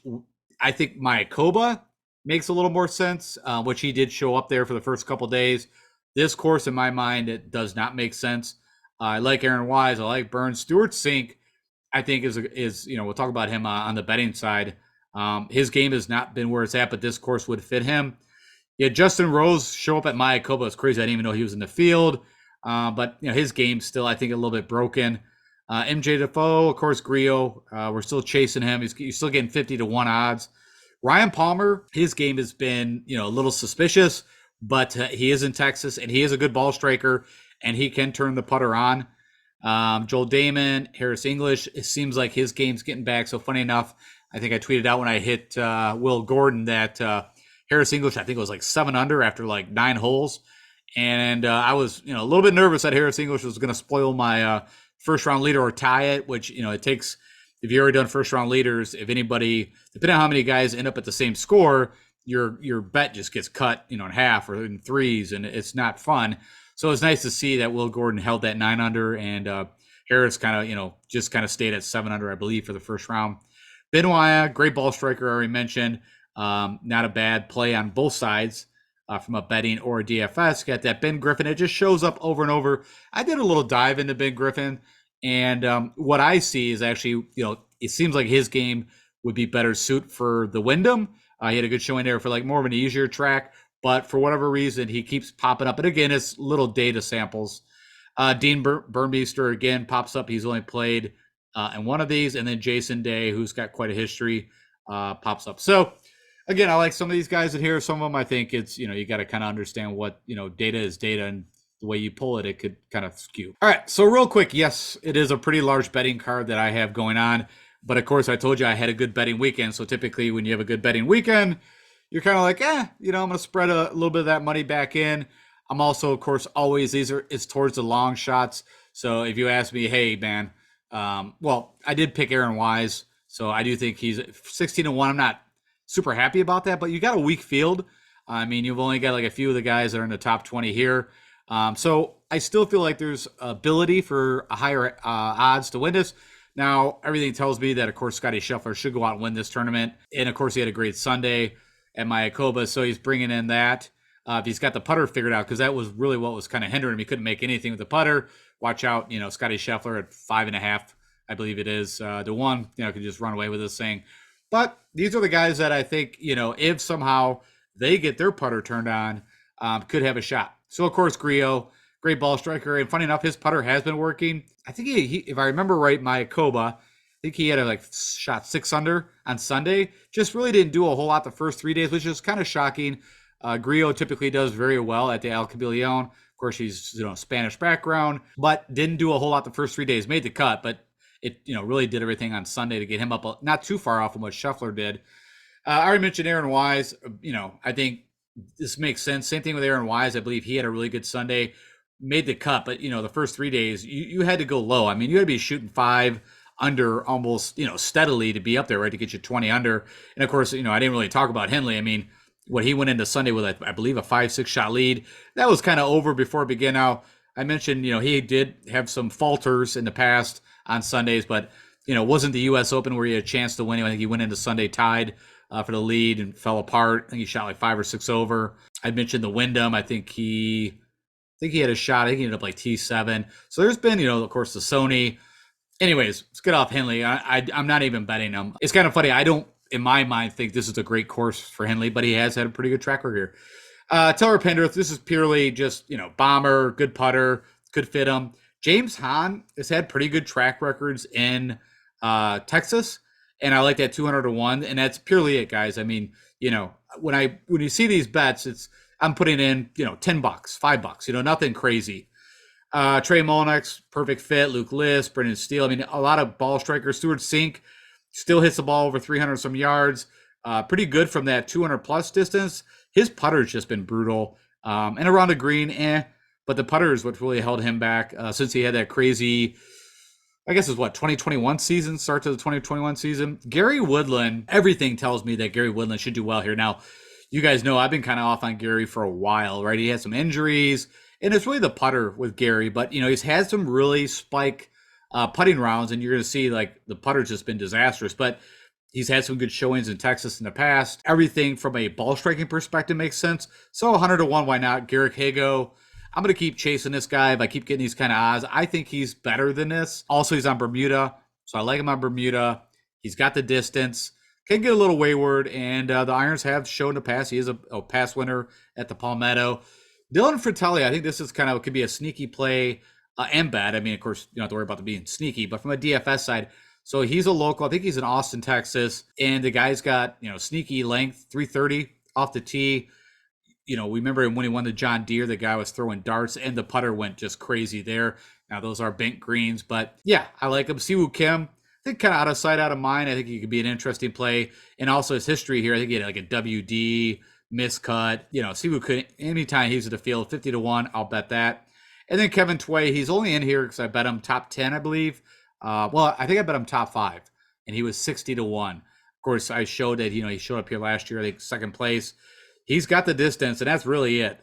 A: I think Mayakoba makes a little more sense, which he did show up there for the first couple days. This course, in my mind, it does not make sense. I like Aaron Wise. I like Burns. Stuart Sink, I think is we'll talk about him on the betting side. His game has not been where it's at, but this course would fit him. Yeah, Justin Rose show up at Mayakoba. It's crazy. I didn't even know he was in the field. But his game's still, I think, a little bit broken. MJ Defoe, of course, Griot. We're still chasing him. He's still getting 50 to 1 odds. Ryan Palmer, his game has been, a little suspicious, but he is in Texas and he is a good ball striker and he can turn the putter on. Joel Damon, Harris English, it seems like his game's getting back. So funny enough, I think I tweeted out when I hit Will Gordon that Harris English, I think it was like 7 under after like 9 holes. And I was, a little bit nervous that Harris English was going to spoil my first round leader or tie it, which, it takes, if you've already done first round leaders, if anybody, depending on how many guys end up at the same score, your bet just gets cut, in half or in threes, and it's not fun. So it's nice to see that Will Gordon held that 9 under and Harris kind of, just kind of stayed at 7 under, I believe, for the first round. Benoit, great ball striker, I already mentioned. Not a bad play on both sides from a betting or a DFS. Got that Ben Griffin. It just shows up over and over. I did a little dive into Ben Griffin, and what I see is actually, it seems like his game would be better suit for the Wyndham. He had a good showing there for like more of an easier track, but for whatever reason, he keeps popping up. And again, it's little data samples. Dean Burmeister again pops up. He's only played in one of these, and then Jason Day, who's got quite a history, pops up. So again, I like some of these guys in here. Some of them, I think it's, you got to kind of understand what, data is data, and the way you pull it, it could kind of skew. All right. So real quick, yes, it is a pretty large betting card that I have going on. But of course, I told you I had a good betting weekend. So typically when you have a good betting weekend, you're kind of like, I'm going to spread a little bit of that money back in. I'm also, of course, always, it's towards the long shots. So if you ask me, hey, man, well, I did pick Aaron Wise. So I do think he's 16 to 1. I'm not super happy about that, but you got a weak field. I mean, you've only got like a few of the guys that are in the top 20 here. So I still feel like there's ability for a higher odds to win this. Now, everything tells me that, of course, Scotty Scheffler should go out and win this tournament. And, of course, he had a great Sunday at Mayakoba, so he's bringing in that. If he's got the putter figured out, because that was really what was kind of hindering him. He couldn't make anything with the putter. Watch out, Scotty Scheffler at 5.5, I believe it is, to 1, could just run away with this thing. But these are the guys that I think, if somehow they get their putter turned on, could have a shot. So, of course, Griot, great ball striker. And funny enough, his putter has been working. I think he if I remember right, Mayakoba, I think he had a shot 6 under on Sunday. Just really didn't do a whole lot the first 3 days, which is kind of shocking. Griot typically does very well at the El Cabillon. Of course, he's Spanish background, but didn't do a whole lot the first 3 days. Made the cut, but it really did everything on Sunday to get him up not too far off from what Scheffler did. I already mentioned Aaron Wise. I think this makes sense. Same thing with Aaron Wise. I believe he had a really good Sunday, made the cut, but the first 3 days you had to go low. I mean, you had to be shooting 5 under almost steadily to be up there, right, to get you 20 under. And of course, I didn't really talk about Henley. I mean, what he went into Sunday with, I believe, a 5-6 shot lead. That was kind of over before it began. Now, I mentioned, he did have some falters in the past on Sundays, but, wasn't the U.S. Open where he had a chance to win. I think he went into Sunday tied for the lead and fell apart. I think he shot like 5 or 6 over. I mentioned the Wyndham. I think he had a shot. I think he ended up like T7. So there's been, of course, the Sony. Anyways, let's get off Henley. I'm not even betting him. It's kind of funny. I don't, in my mind, think this is a great course for Henley, but he has had a pretty good track record here. Taylor Pendrith, this is purely just, bomber, good putter, could fit him. James Hahn has had pretty good track records in Texas, and I like that 200-1, and that's purely it, guys. I mean, when you see these bets, I'm putting in, $10, $5, nothing crazy. Trey Mullinax, perfect fit. Luke List, Brendan Steele. I mean, a lot of ball strikers. Stuart Sink still hits the ball over 300 some yards. Pretty good from that 200 plus distance. His putter's just been brutal. And around the green, but the putter is what really held him back since he had that crazy, I guess it's 2021 season, start to the 2021 season. Gary Woodland, everything tells me that Gary Woodland should do well here. Now, you guys know I've been kind of off on Gary for a while, right? He had some injuries. And it's really the putter with Gary, but he's had some really spike putting rounds, and you're going to see like the putter's just been disastrous. But he's had some good showings in Texas in the past. Everything from a ball striking perspective makes sense. So 100-1, why not? Garrick Hago. I'm going to keep chasing this guy if I keep getting these kind of odds. I think he's better than this. Also, he's on Bermuda, so I like him on Bermuda. He's got the distance. Can get a little wayward, and the irons have shown to pass. He is a pass winner at the Palmetto. Dylan Fratelli, I think this is could be a sneaky play and bad. I mean, of course, you don't have to worry about them being sneaky, but from a DFS side, so he's a local. I think he's in Austin, Texas, and the guy's got, sneaky length, 330 off the tee. We remember when he won the John Deere, the guy was throwing darts, and the putter went just crazy there. Now, those are bent greens, but yeah, I like him. Siwoo Kim, I think kind of out of sight, out of mind. I think he could be an interesting play. And also his history here, I think he had like a WD, miscut. Siwoo could, anytime he's at the field, 50-1, I'll bet that. And then Kevin Tway, he's only in here because I bet him top 10, I believe. I think I bet him top 5, and he was 60-1. Of course, I showed that, he showed up here last year, I think second place. He's got the distance, and that's really it,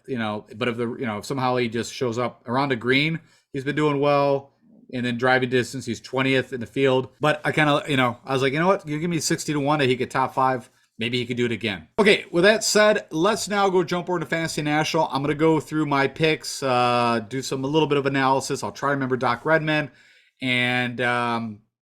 A: But if somehow he just shows up around the green, he's been doing well. And then driving distance, he's 20th in the field. But I kind of, I was like, you know what? You give me 60-1 that he could top 5. Maybe he could do it again. Okay, with that said, let's now go jump over to Fantasy National. I'm going to go through my picks, do a little bit of analysis. I'll try to remember Doc Redman, and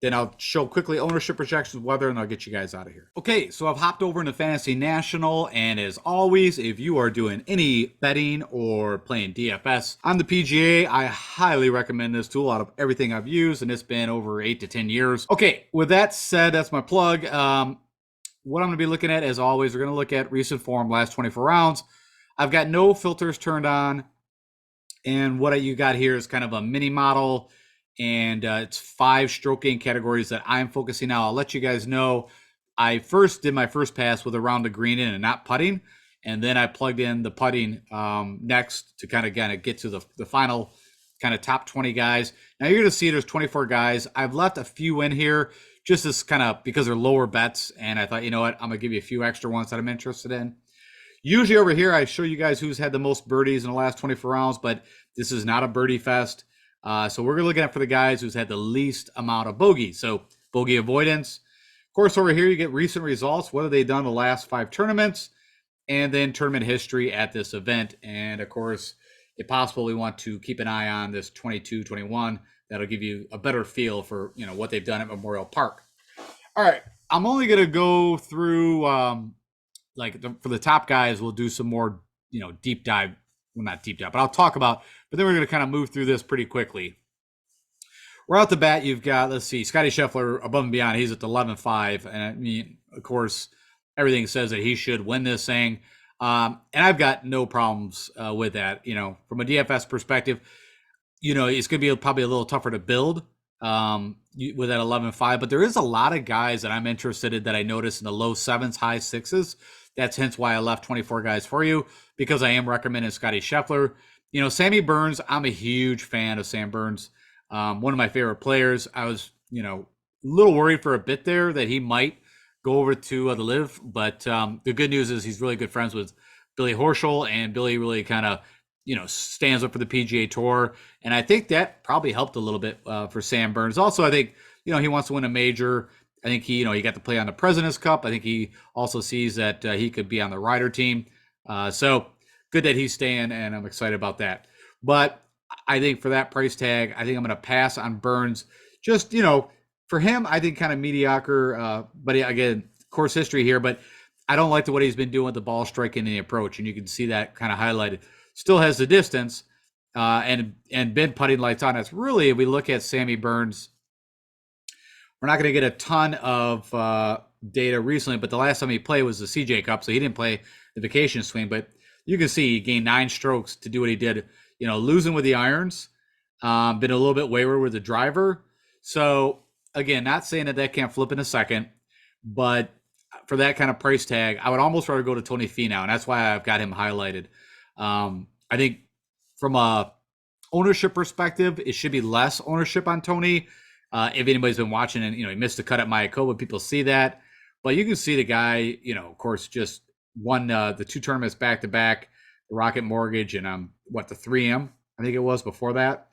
A: then I'll show quickly ownership projections, weather, and I'll get you guys out of here. Okay, so I've hopped over into Fantasy National, and as always, if you are doing any betting or playing DFS on the PGA, I highly recommend this tool out of everything I've used, and it's been over 8 to 10 years. Okay, with that said, that's my plug. What I'm going to be looking at, as always, we're going to look at recent form, last 24 rounds. I've got no filters turned on, and what you got here is kind of a mini model, and it's 5 stroke gain categories that I'm focusing on. I'll let you guys know. I first did my first pass with around the green in and not putting, and then I plugged in the putting next to kind of get to the final kind of top 20 guys. Now you're going to see there's 24 guys. I've left a few in here just as kind of because they're lower bets, and I thought, you know what, I'm going to give you a few extra ones that I'm interested in. Usually over here, I show you guys who's had the most birdies in the last 24 rounds, but this is not a birdie fest. So we're looking at for the guys who's had the least amount of bogeys. So bogey avoidance. Of course, over here, you get recent results. What have they done the last 5 tournaments? And then tournament history at this event. And of course, if possible, we want to keep an eye on this 22-21. That'll give you a better feel for, what they've done at Memorial Park. All right. I'm only going to go through, for the top guys, we'll do some more, deep dive. Well, not deep dive, but I'll talk about, but then we're going to kind of move through this pretty quickly. Right off the bat, you've got, let's see, Scotty Scheffler above and beyond. He's at the 11-5. And I mean, of course, everything says that he should win this thing. And I've got no problems with that. From a DFS perspective, it's going to be probably a little tougher to build with that 11.5. But there is a lot of guys that I'm interested in that I noticed in the low sevens, high sixes. That's hence why I left 24 guys for you, because I am recommending Scotty Scheffler. Sammy Burns, I'm a huge fan of Sam Burns. One of my favorite players. I was, a little worried for a bit there that he might go over to the Live, but the good news is he's really good friends with Billy Horschel, and Billy really kind of, stands up for the PGA Tour, and I think that probably helped a little bit for Sam Burns. Also, I think he wants to win a major. I think he got to play on the President's Cup. I think he also sees that he could be on the Ryder team. So good that he's staying, and I'm excited about that. But I think for that price tag, I think I'm going to pass on Burns. Just, for him, I think kind of mediocre. But again, course history here, but I don't like what he's been doing with the ball striking and the approach, and you can see that kind of highlighted. Still has the distance, and been putting lights on. It's really, if we look at Sammy Burns, we're not going to get a ton of data recently, but the last time he played was the CJ Cup, so he didn't play the vacation swing. But you can see he gained 9 strokes to do what he did. Losing with the irons, been a little bit wayward with the driver. So again, not saying that can't flip in a second, but for that kind of price tag, I would almost rather go to Tony Finau, and that's why I've got him highlighted. I think from a ownership perspective, it should be less ownership on Tony. If anybody's been watching and, he missed a cut at Mayakoba, people see that. But you can see the guy, of course, just won the 2 tournaments back-to-back, the Rocket Mortgage and the 3M, I think it was before that.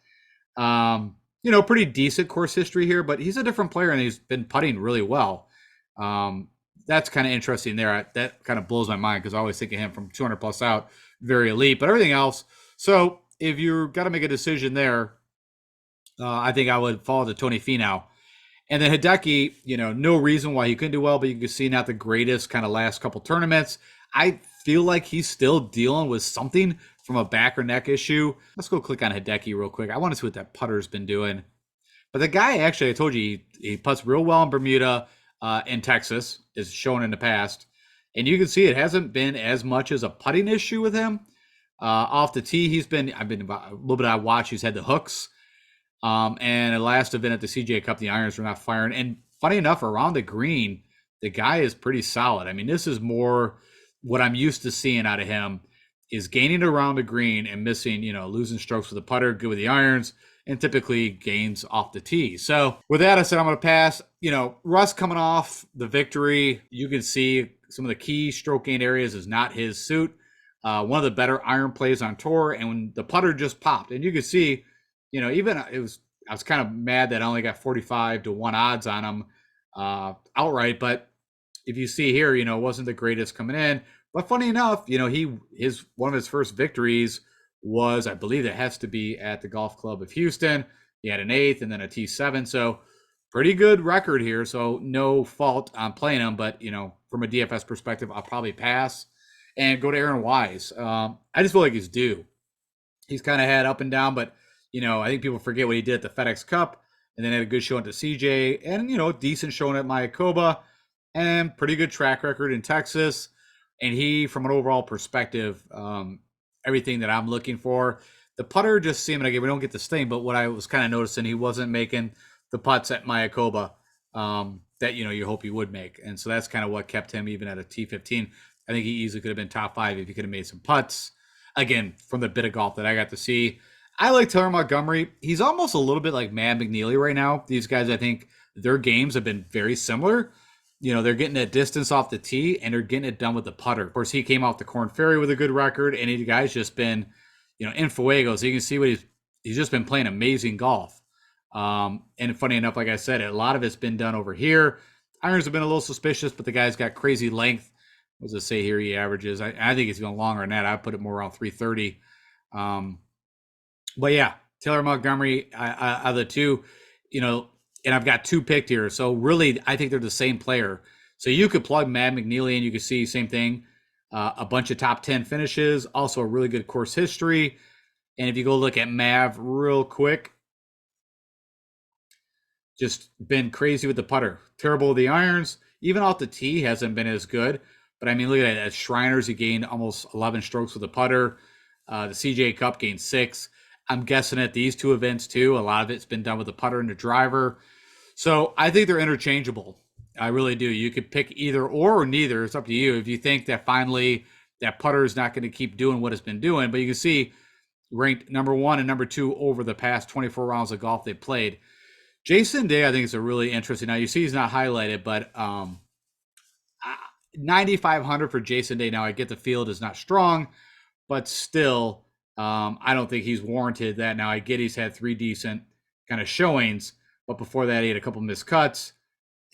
A: Pretty decent course history here, but he's a different player, and he's been putting really well. That's kind of interesting there. That kind of blows my mind, because I always think of him from 200 plus out, very elite, but everything else. So if you've got to make a decision there, I think I would fall to Tony Finau. And then Hideki, no reason why he couldn't do well, but you can see not the greatest kind of last couple tournaments. I feel like he's still dealing with something from a back or neck issue. Let's go click on Hideki real quick. I want to see what that putter's been doing. But the guy, actually, I told you, he putts real well in Bermuda and Texas, is shown in the past. And you can see it hasn't been as much as a putting issue with him. Off the tee, I've been a little bit, I watch, he's had the hooks. And the last event at the CJ Cup, the irons were not firing. And funny enough, around the green, the guy is pretty solid. I mean, this is more what I'm used to seeing out of him, is gaining around the green and missing, losing strokes with the putter, good with the irons, and typically gains off the tee. So with that, I said I'm going to pass. Russ coming off the victory, you can see some of the key stroke gain areas is not his suit. One of the better iron plays on tour, and when the putter just popped, and you can see, even I was kind of mad that I only got 45 to 1 odds on him outright. But if you see here, it wasn't the greatest coming in. But funny enough, one of his first victories was, I believe it has to be at the Golf Club of Houston. He had an 8th and then a T7. So pretty good record here. So no fault on playing him. But, from a DFS perspective, I'll probably pass and go to Aaron Wise. I just feel like he's due. He's kind of had up and down, but, I think people forget what he did at the FedEx Cup, and then had a good showing to CJ, and, decent showing at Mayakoba, and pretty good track record in Texas. And he, from an overall perspective, everything that I'm looking for. The putter just seemed like, we don't get the sting, but what I was kind of noticing, he wasn't making the putts at Mayakoba that, you hope he would make. And so that's kind of what kept him even at a T15. I think he easily could have been top 5 if he could have made some putts. Again, from the bit of golf that I got to see. I like Taylor Montgomery. He's almost a little bit like Matt McNeely right now. These guys, I think their games have been very similar. They're getting that distance off the tee, and they're getting it done with the putter. Of course, he came off the Corn Ferry with a good record, and the guy's just been, in Fuego. So you can see what he's just been playing amazing golf. And funny enough, like I said, a lot of it's been done over here. Irons have been a little suspicious, but the guy's got crazy length. What does it say here he averages? I think he's going longer than that. I put it more around 330. But yeah, Taylor Montgomery, out of the two, and I've got 2 picked here. So really, I think they're the same player. So you could plug Matt McNeely in, you could see same thing. A bunch of top 10 finishes, also a really good course history. And if you go look at Mav real quick, just been crazy with the putter. Terrible with the irons. Even off the tee hasn't been as good. But I mean, look at it. At Shriners, he gained almost 11 strokes with a putter. The CJ Cup gained 6. I'm guessing at these two events too, a lot of it's been done with the putter and the driver. So I think they're interchangeable. I really do. You could pick either or neither. It's up to you. If you think that finally that putter is not going to keep doing what it's been doing, but you can see ranked number 1 and number 2 over the past 24 rounds of golf they played. Jason Day, I think, is a really interesting. Now you see he's not highlighted, but 9,500 for Jason Day. Now I get the field is not strong, but still, I don't think he's warranted that. Now I get he's had 3 decent kind of showings, but before that he had a couple missed cuts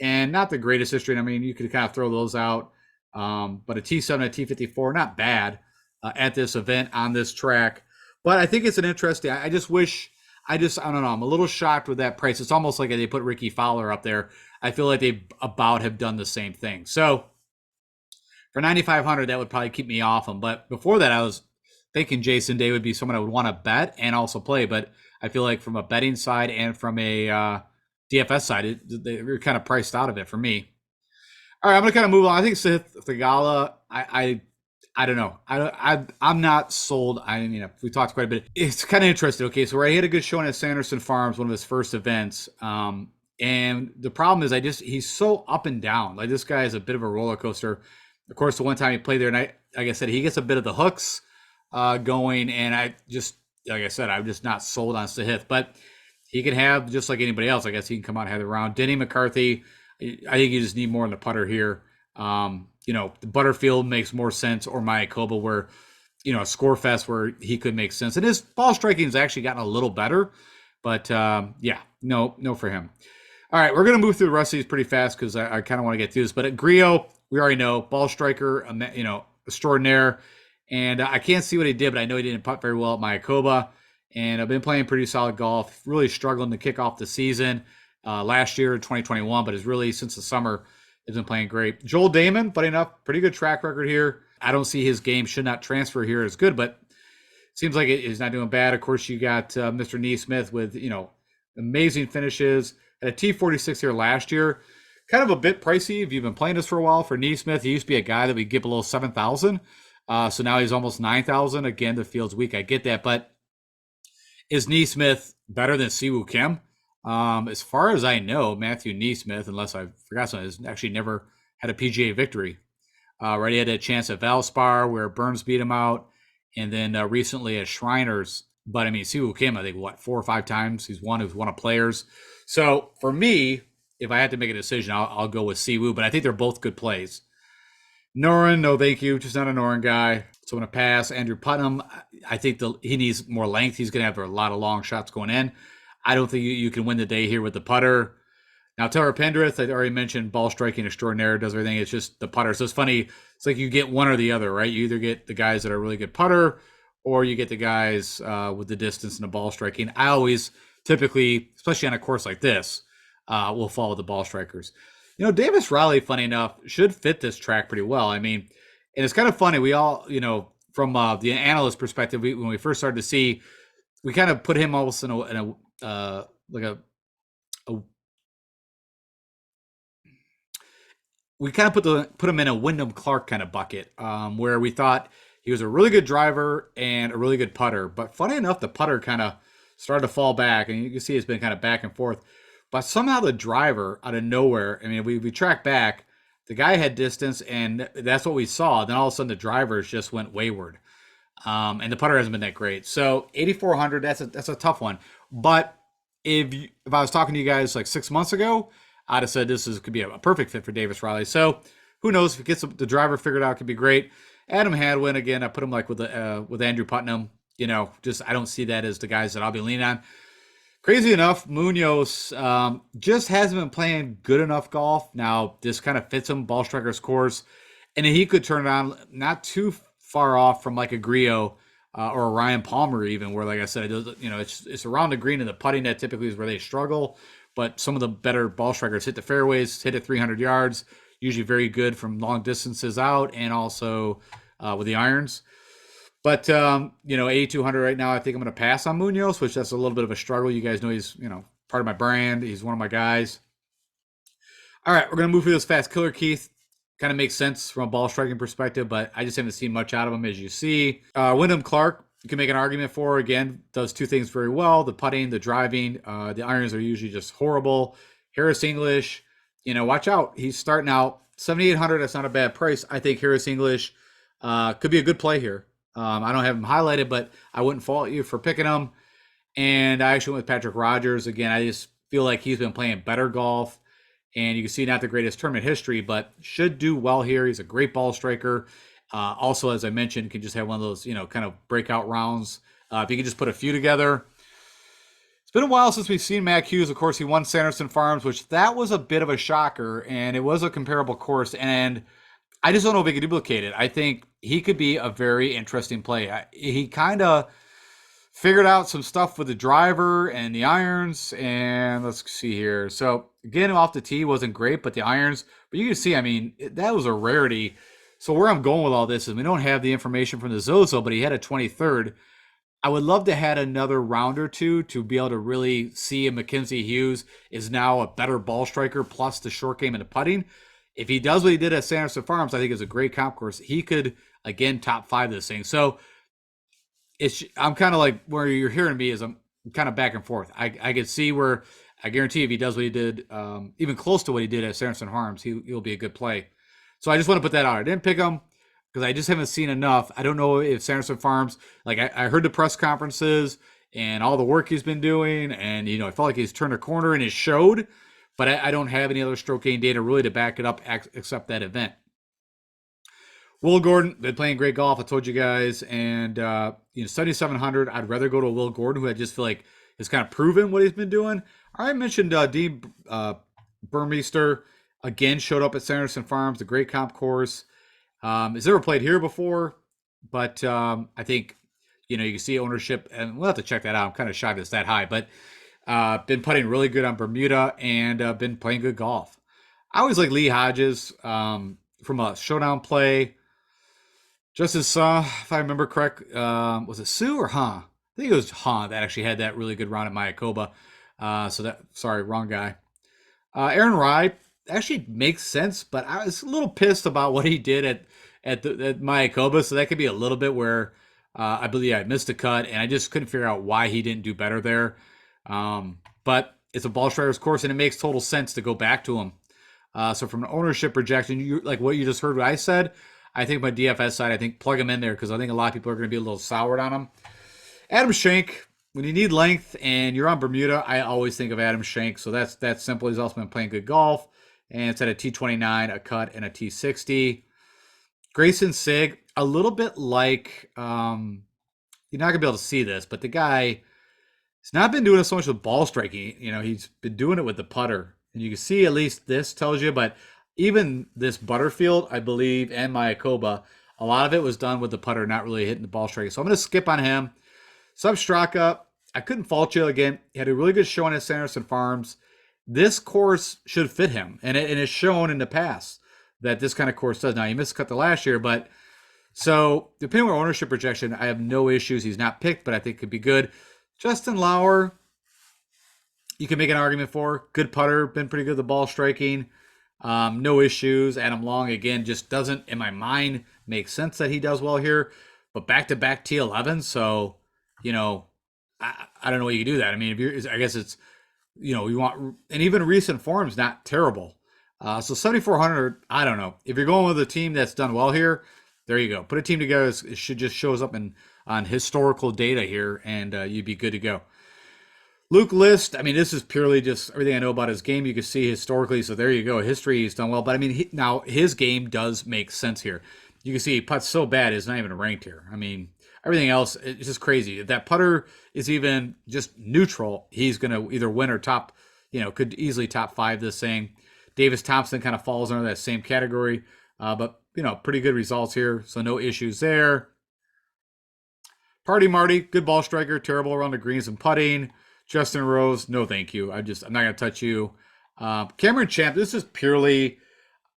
A: and not the greatest history. I mean, you could kind of throw those out, but a T7 and a T54, not bad at this event on this track. But I think it's an interesting. I just wish. I don't know. I'm a little shocked with that price. It's almost like they put Ricky Fowler up there. I feel like they about have done the same thing. So for 9,500, that would probably keep me off him. But before that, I was thinking Jason Day would be someone I would want to bet and also play. But I feel like from a betting side and from a DFS side, they're kind of priced out of it for me. All right, I'm going to kind of move on. I think Sith Thagala, I don't know. I'm not sold. I mean, we talked quite a bit. It's kind of interesting. Okay, so he had a good showing at Sanderson Farms, one of his first events. And the problem is he's so up and down. Like this guy is a bit of a roller coaster. Of course, the one time he played there, and like I said, he gets a bit of the hooks going. And like I said, I'm just not sold on Sahith. But he can have, just like anybody else, I guess he can come out and have the round. Denny McCarthy, I think you just need more in the putter here. The Butterfield makes more sense, or Mayakoba, where, a score fest where he could make sense. And his ball striking has actually gotten a little better, but no for him. All right, we're going to move through the rest of these pretty fast because I kind of want to get through this. But at Griot, we already know, ball striker, extraordinaire. And I can't see what he did, but I know he didn't putt very well at Mayakoba. And I've been playing pretty solid golf, really struggling to kick off the season last year in 2021, but has really, since the summer, has been playing great. Joel Damon, funny enough, pretty good track record here. I don't see his game should not transfer here as good, but it seems like he's not doing bad. Of course, you got Mr. Neesmith with, amazing finishes. At a T46 here last year, kind of a bit pricey if you've been playing this for a while for Neesmith. He used to be a guy that we get below 7,000. So now he's almost 9,000. Again, the field's weak. I get that, but is Neesmith better than Siwoo Kim? As far as I know, Matthew Neesmith, unless I forgot something, has actually never had a PGA victory. Right, he had a chance at Valspar where Burns beat him out, and then recently at Shriners. But I mean, Siwoo Kim, I think 4 or 5 times he's won of players. So for me, if I had to make a decision, I'll go with Siwoo. But I think they're both good plays. Noren, no thank you, just not a Noren guy. So I'm going to pass. Andrew Putnam, I think he needs more length. He's going to have a lot of long shots going in. I don't think you can win the day here with the putter. Now, Taylor Pendrith, I already mentioned, ball striking extraordinaire, does everything. It's just the putter. So it's funny. It's like you get one or the other, right? You either get the guys that are really good putter, or you get the guys with the distance and the ball striking. I always typically, especially on a course like this, will follow the ball strikers. Davis Riley, funny enough, should fit this track pretty well. I mean, and it's kind of funny. We all, from the analyst perspective, when we first started to see, we kind of put him almost in a we kind of put him in a Wyndham Clark kind of bucket, where we thought he was a really good driver and a really good putter. But funny enough, the putter kind of started to fall back, and you can see it's been kind of back and forth. But somehow the driver, out of nowhere, I mean, we track back, the guy had distance, and that's what we saw. Then all of a sudden, the drivers just went wayward, and the putter hasn't been that great. So 8,400, that's a tough one. But if I was talking to you guys like 6 months ago, I'd have said could be a perfect fit for Davis Riley. So who knows, if he gets the driver figured out, it could be great. Adam Hadwin, again, I put him like with Andrew Putnam. Just I don't see that as the guys that I'll be leaning on. Crazy enough, Munoz just hasn't been playing good enough golf. Now this kind of fits him, ball striker's course, and he could turn it on not too far off from like a Griot or a Ryan Palmer even, where like I said, it's around the green, and the putting that typically is where they struggle. But some of the better ball strikers hit the fairways, hit at 300 yards, usually very good from long distances out, and also with the irons. But 8,200 right now, I think I'm going to pass on Munoz, which that's a little bit of a struggle. You guys know he's part of my brand. He's one of my guys. All right, we're going to move through this fast. Killer Keith, kind of makes sense from a ball striking perspective, but I just haven't seen much out of him, as you see. Wyndham Clark, you can make an argument for. Again, does two things very well: the putting, the driving. The irons are usually just horrible. Harris English, watch out. He's starting out 7,800. That's not a bad price. I think Harris English could be a good play here. I don't have him highlighted, but I wouldn't fault you for picking him. And I actually went with Patrick Rogers. Again, I just feel like he's been playing better golf. And you can see not the greatest tournament history, but should do well here. He's a great ball striker. Also, as I mentioned, can just have one of those, kind of breakout rounds. If you can just put a few together. It's been a while since we've seen Mac Hughes. Of course, he won Sanderson Farms, which that was a bit of a shocker, and it was a comparable course. And I just don't know if he could duplicate it. I think he could be a very interesting play. He kind of figured out some stuff with the driver and the irons, and let's see here. So getting him off the tee wasn't great, but the irons, but you can see, that was a rarity. So where I'm going with all this is we don't have the information from the Zozo, but he had a 23rd. I would love to have another round or two to be able to really see if Mackenzie Hughes is now a better ball striker plus the short game and the putting. If he does what he did at Sanderson Farms, I think it's a great comp course. He could, again, top 5 this thing. So I'm kind of like where you're hearing me is I'm kind of back and forth. I could see where I guarantee if he does what he did, even close to what he did at Sanderson Farms, he'll be a good play. So I just want to put that out. I didn't pick him because I just haven't seen enough. I don't know if Sanderson Farms, like I heard the press conferences and all the work he's been doing, and I felt like he's turned a corner and it showed, but I don't have any other stroke gain data really to back it up except that event. Will Gordon, been playing great golf, I told you guys, and 7,700. I'd rather go to Will Gordon, who I just feel like has kind of proven what he's been doing. I mentioned Dean Burmeister, again, showed up at Sanderson Farms, the great comp course. He's never played here before, but I think, you can see ownership, and we'll have to check that out. I'm kind of shocked it's that high, but been putting really good on Bermuda and been playing good golf. I always like Lee Hodges from a showdown play. Justin Suh, if I remember correct, was it Sue or Huh? I think it was Huh that actually had that really good round at Mayakoba. Sorry, wrong guy. Aaron Rai actually makes sense, but I was a little pissed about what he did at Mayakoba, so that could be a little bit where I believe I missed a cut, and I just couldn't figure out why he didn't do better there. But it's a ball striker's course, and it makes total sense to go back to him. So from an ownership projection, like what you just heard what I said, I think my DFS side, I think plug him in there because I think a lot of people are going to be a little soured on him. Adam Schenk, when you need length and you're on Bermuda, I always think of Adam Schenk. So that's simple. He's also been playing good golf. And it's at a T29, a cut, and a T60. Grayson Sig, a little bit like, you're not going to be able to see this, but the guy, he's not been doing it so much with ball striking. He's been doing it with the putter. And you can see at least this tells you, but even this Butterfield, I believe, and Mayakoba, a lot of it was done with the putter, not really hitting the ball striking. So I'm going to skip on him. Sub Straka, I couldn't fault you again. He had a really good showing at Sanderson Farms. This course should fit him, and it's shown in the past that this kind of course does. Now, he missed cut the last year, but so depending on ownership projection, I have no issues. He's not picked, but I think could be good. Justin Lauer, you can make an argument for. Good putter, been pretty good at the ball striking. No issues. Adam Long, again, just doesn't, in my mind, make sense that he does well here. But back-to-back T11, so, I don't know what you can do that. I guess it's, you want, and even recent form's not terrible. So 7,400, I don't know. If you're going with a team that's done well here, there you go. Put a team together. It should just shows up on historical data here, and you'd be good to go. Luke List, this is purely just everything I know about his game. You can see historically, so there you go. History, he's done well. But, now his game does make sense here. You can see he putts so bad, it's not even ranked here. Everything else, it's just crazy. If that putter is even just neutral, he's going to either win or top, could easily top 5 this thing. Davis Thompson kind of falls under that same category. But, pretty good results here, so no issues there. Party Marty, good ball striker, terrible around the greens and putting. Justin Rose, no thank you. I'm not going to touch you. Cameron Champ, this is purely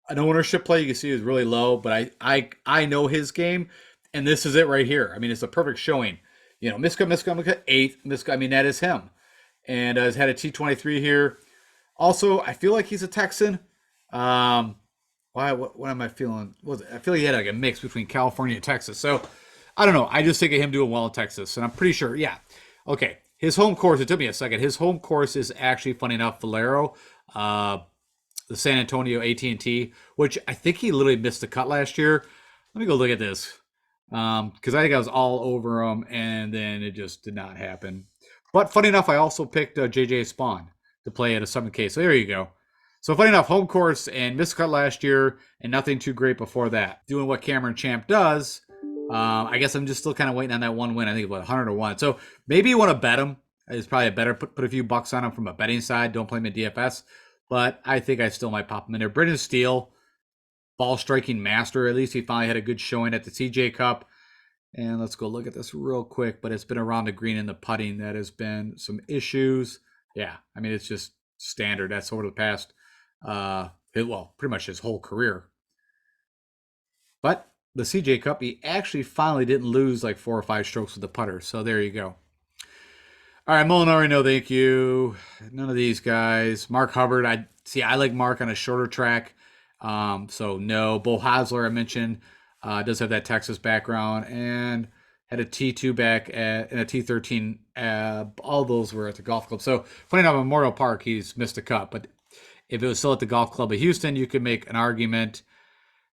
A: an ownership play. You can see it's really low, but I know his game, and this is it right here. It's a perfect showing. Miska, 8th. That is him. And has had a T23 here. Also, I feel like he's a Texan. Why? What am I feeling? I feel like he had like a mix between California and Texas. So I don't know. I just think of him doing well in Texas, and I'm pretty sure. Yeah. Okay. His home course. It took me a second. His home course is actually funny enough Valero, uh, the San Antonio AT&T, which I think he literally missed the cut last year. Let me go look at this because I think I was all over him, and then it just did not happen. But funny enough, I also picked JJ Spawn to play at a 7K. So there you go. So funny enough, home course and missed cut last year, and nothing too great before that. Doing what Cameron Champ does. I guess I'm just still kind of waiting on that one win. I think about 100 to 1. So maybe you want to bet him. It's probably a better put a few bucks on him from a betting side. Don't play him in DFS. But I think I still might pop him in there. Brendan Steele, ball striking master. At least he finally had a good showing at the CJ Cup. And let's go look at this real quick. But it's been around the green and the putting that has been some issues. Yeah, I mean, it's just standard. That's over the past, pretty much his whole career. But the CJ Cup, he actually finally didn't lose like 4 or 5 strokes with the putter. So there you go. All right, Molinari, no thank you. None of these guys. Mark Hubbard, I like Mark on a shorter track. So no. Bo Hosler, I mentioned, does have that Texas background and had a T2 back and a T13. All those were at the golf club. So funny enough, Memorial Park, he's missed a cut. But if it was still at the golf club of Houston, you could make an argument.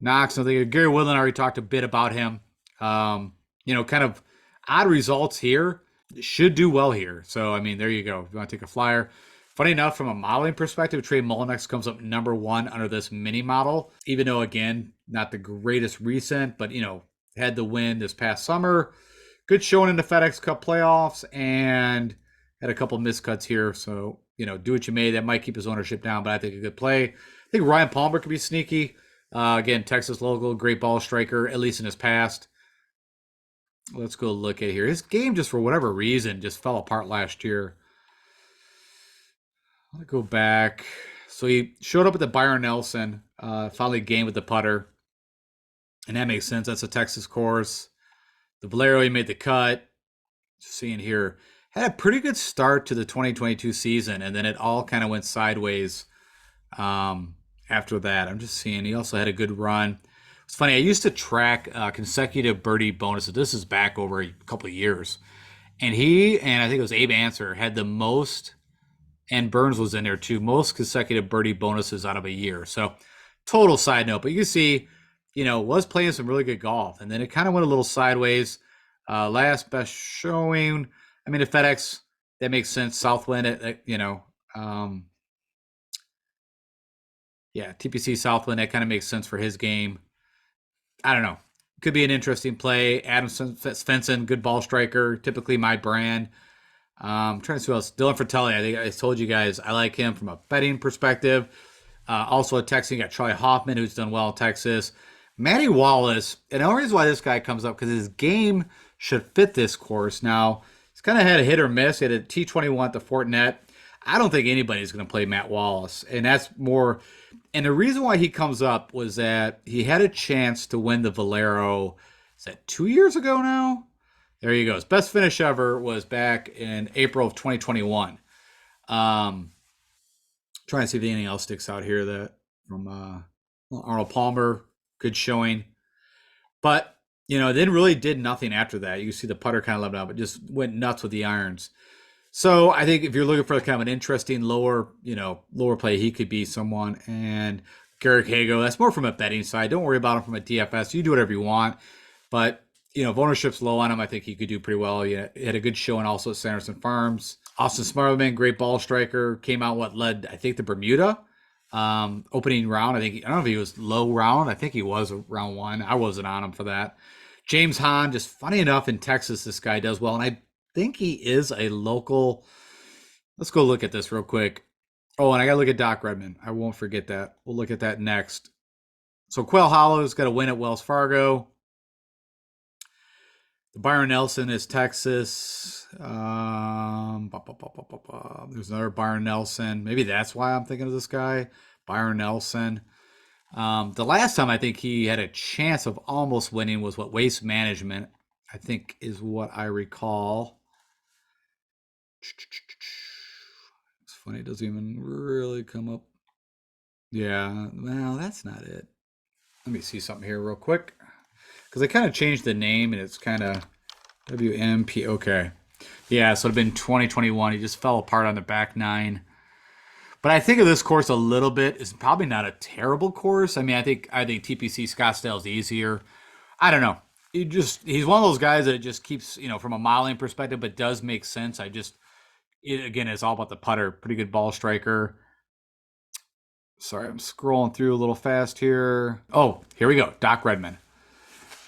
A: Knox, I think Gary Woodland already talked a bit about him. Kind of odd results here. Should do well here. So, I mean, there you go. If you want to take a flyer. Funny enough, from a modeling perspective, Trey Mullinax comes up number one under this mini model, even though, again, not the greatest recent, but, had the win this past summer. Good showing in the FedEx Cup playoffs and had a couple miscuts here. So, do what you may. That might keep his ownership down, but I think a good play. I think Ryan Palmer could be sneaky. Again, Texas local, great ball striker, at least in his past. Let's go look at here. His game, just for whatever reason, just fell apart last year. I'll go back. So he showed up at the Byron Nelson, finally game with the putter. And that makes sense. That's a Texas course. The Valero, he made the cut. Just seeing here. Had a pretty good start to the 2022 season, and then it all kind of went sideways after that. I'm just seeing he also had a good run. It's funny. I used to track consecutive birdie bonuses. This is back over a couple of years, and he and I think it was Abe Answer had the most, and Burns was in there too. Most consecutive birdie bonuses out of a year. So, total side note, but you can see, was playing some really good golf, and then it kind of went a little sideways. Last best showing. I mean, the FedEx, that makes sense. Southwind, TPC Southwind, that kind of makes sense for his game. I don't know. Could be an interesting play. Adam Svensson, good ball striker, typically my brand. Trying to see what else. Dylan Fratelli, I think I told you guys I like him from a betting perspective. Also a Texan, you got Charlie Hoffman, who's done well in Texas. Matty Wallace, and the only reason why this guy comes up because his game should fit this course. Now, he's kind of had a hit or miss. He had a T21 at the Fortinet. I don't think anybody's going to play Matt Wallace, and that's more. And the reason why he comes up was that he had a chance to win the Valero. Is that 2 years ago now? There you go. His best finish ever was back in April of 2021. Trying to see if anything else sticks out here that from Arnold Palmer, good showing. But, then really did nothing after that. You see the putter kind of leveled out, but just went nuts with the irons. So I think if you're looking for kind of an interesting lower play, he could be someone. And Garrick Hago, that's more from a betting side. Don't worry about him from a DFS. You do whatever you want. But, if ownership's low on him, I think he could do pretty well. He had a good showing also at Sanderson Farms. Austin Smartman, great ball striker, came out led, I think, the Bermuda opening round. I don't know if he was low round. I think he was round one. I wasn't on him for that. James Hahn, just funny enough, in Texas, this guy does well. And I think he is a local. Let's go look at this real quick. Oh, and I got to look at Doc Redman. I won't forget that. We'll look at that next. So Quail Hollow's got a win at Wells Fargo. The Byron Nelson is Texas. There's another Byron Nelson. Maybe that's why I'm thinking of this guy, Byron Nelson. The last time I think he had a chance of almost winning was Waste Management, I think is what I recall. It's funny, it doesn't even really come up. Yeah, well, that's not it. Let me see something here real quick. Because they kind of changed the name and it's kind of WMP. Okay. Yeah, so it'd been 2021. He just fell apart on the back nine. But I think of this course a little bit. It's probably not a terrible course. I mean, I think TPC Scottsdale is easier. I don't know. He's one of those guys that just keeps, from a modeling perspective, but does make sense. Again, it's all about the putter. Pretty good ball striker. Sorry, I'm scrolling through a little fast here. Oh, here we go. Doc Redman.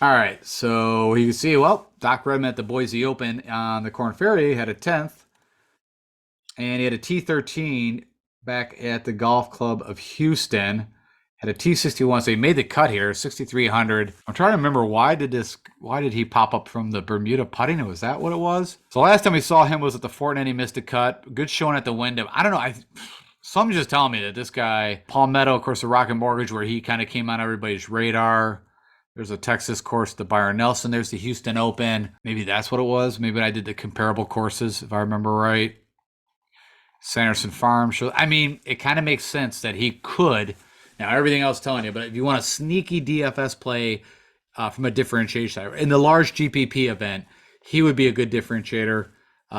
A: All right, so you can see, Doc Redman at the Boise Open on the Corn Ferry had a 10th, and he had a T13 back at the Golf Club of Houston. Had a T61, so he made the cut here, 6,300. I'm trying to remember why did he pop up from the Bermuda putting? Was that what it was? So last time we saw him was at the Fortinet. He missed a cut. Good showing at the Wyndham. I don't know. Someone's just telling me that this guy, Palmetto, of course, the Rocket Mortgage, where he kind of came on everybody's radar. There's a Texas course, the Byron Nelson. There's the Houston Open. Maybe that's what it was. Maybe I did the comparable courses, if I remember right. Sanderson Farm show. I mean, it kind of makes sense that he could. Now, everything else telling you, but if you want a sneaky DFS play from a differentiation side, in the large GPP event, he would be a good differentiator.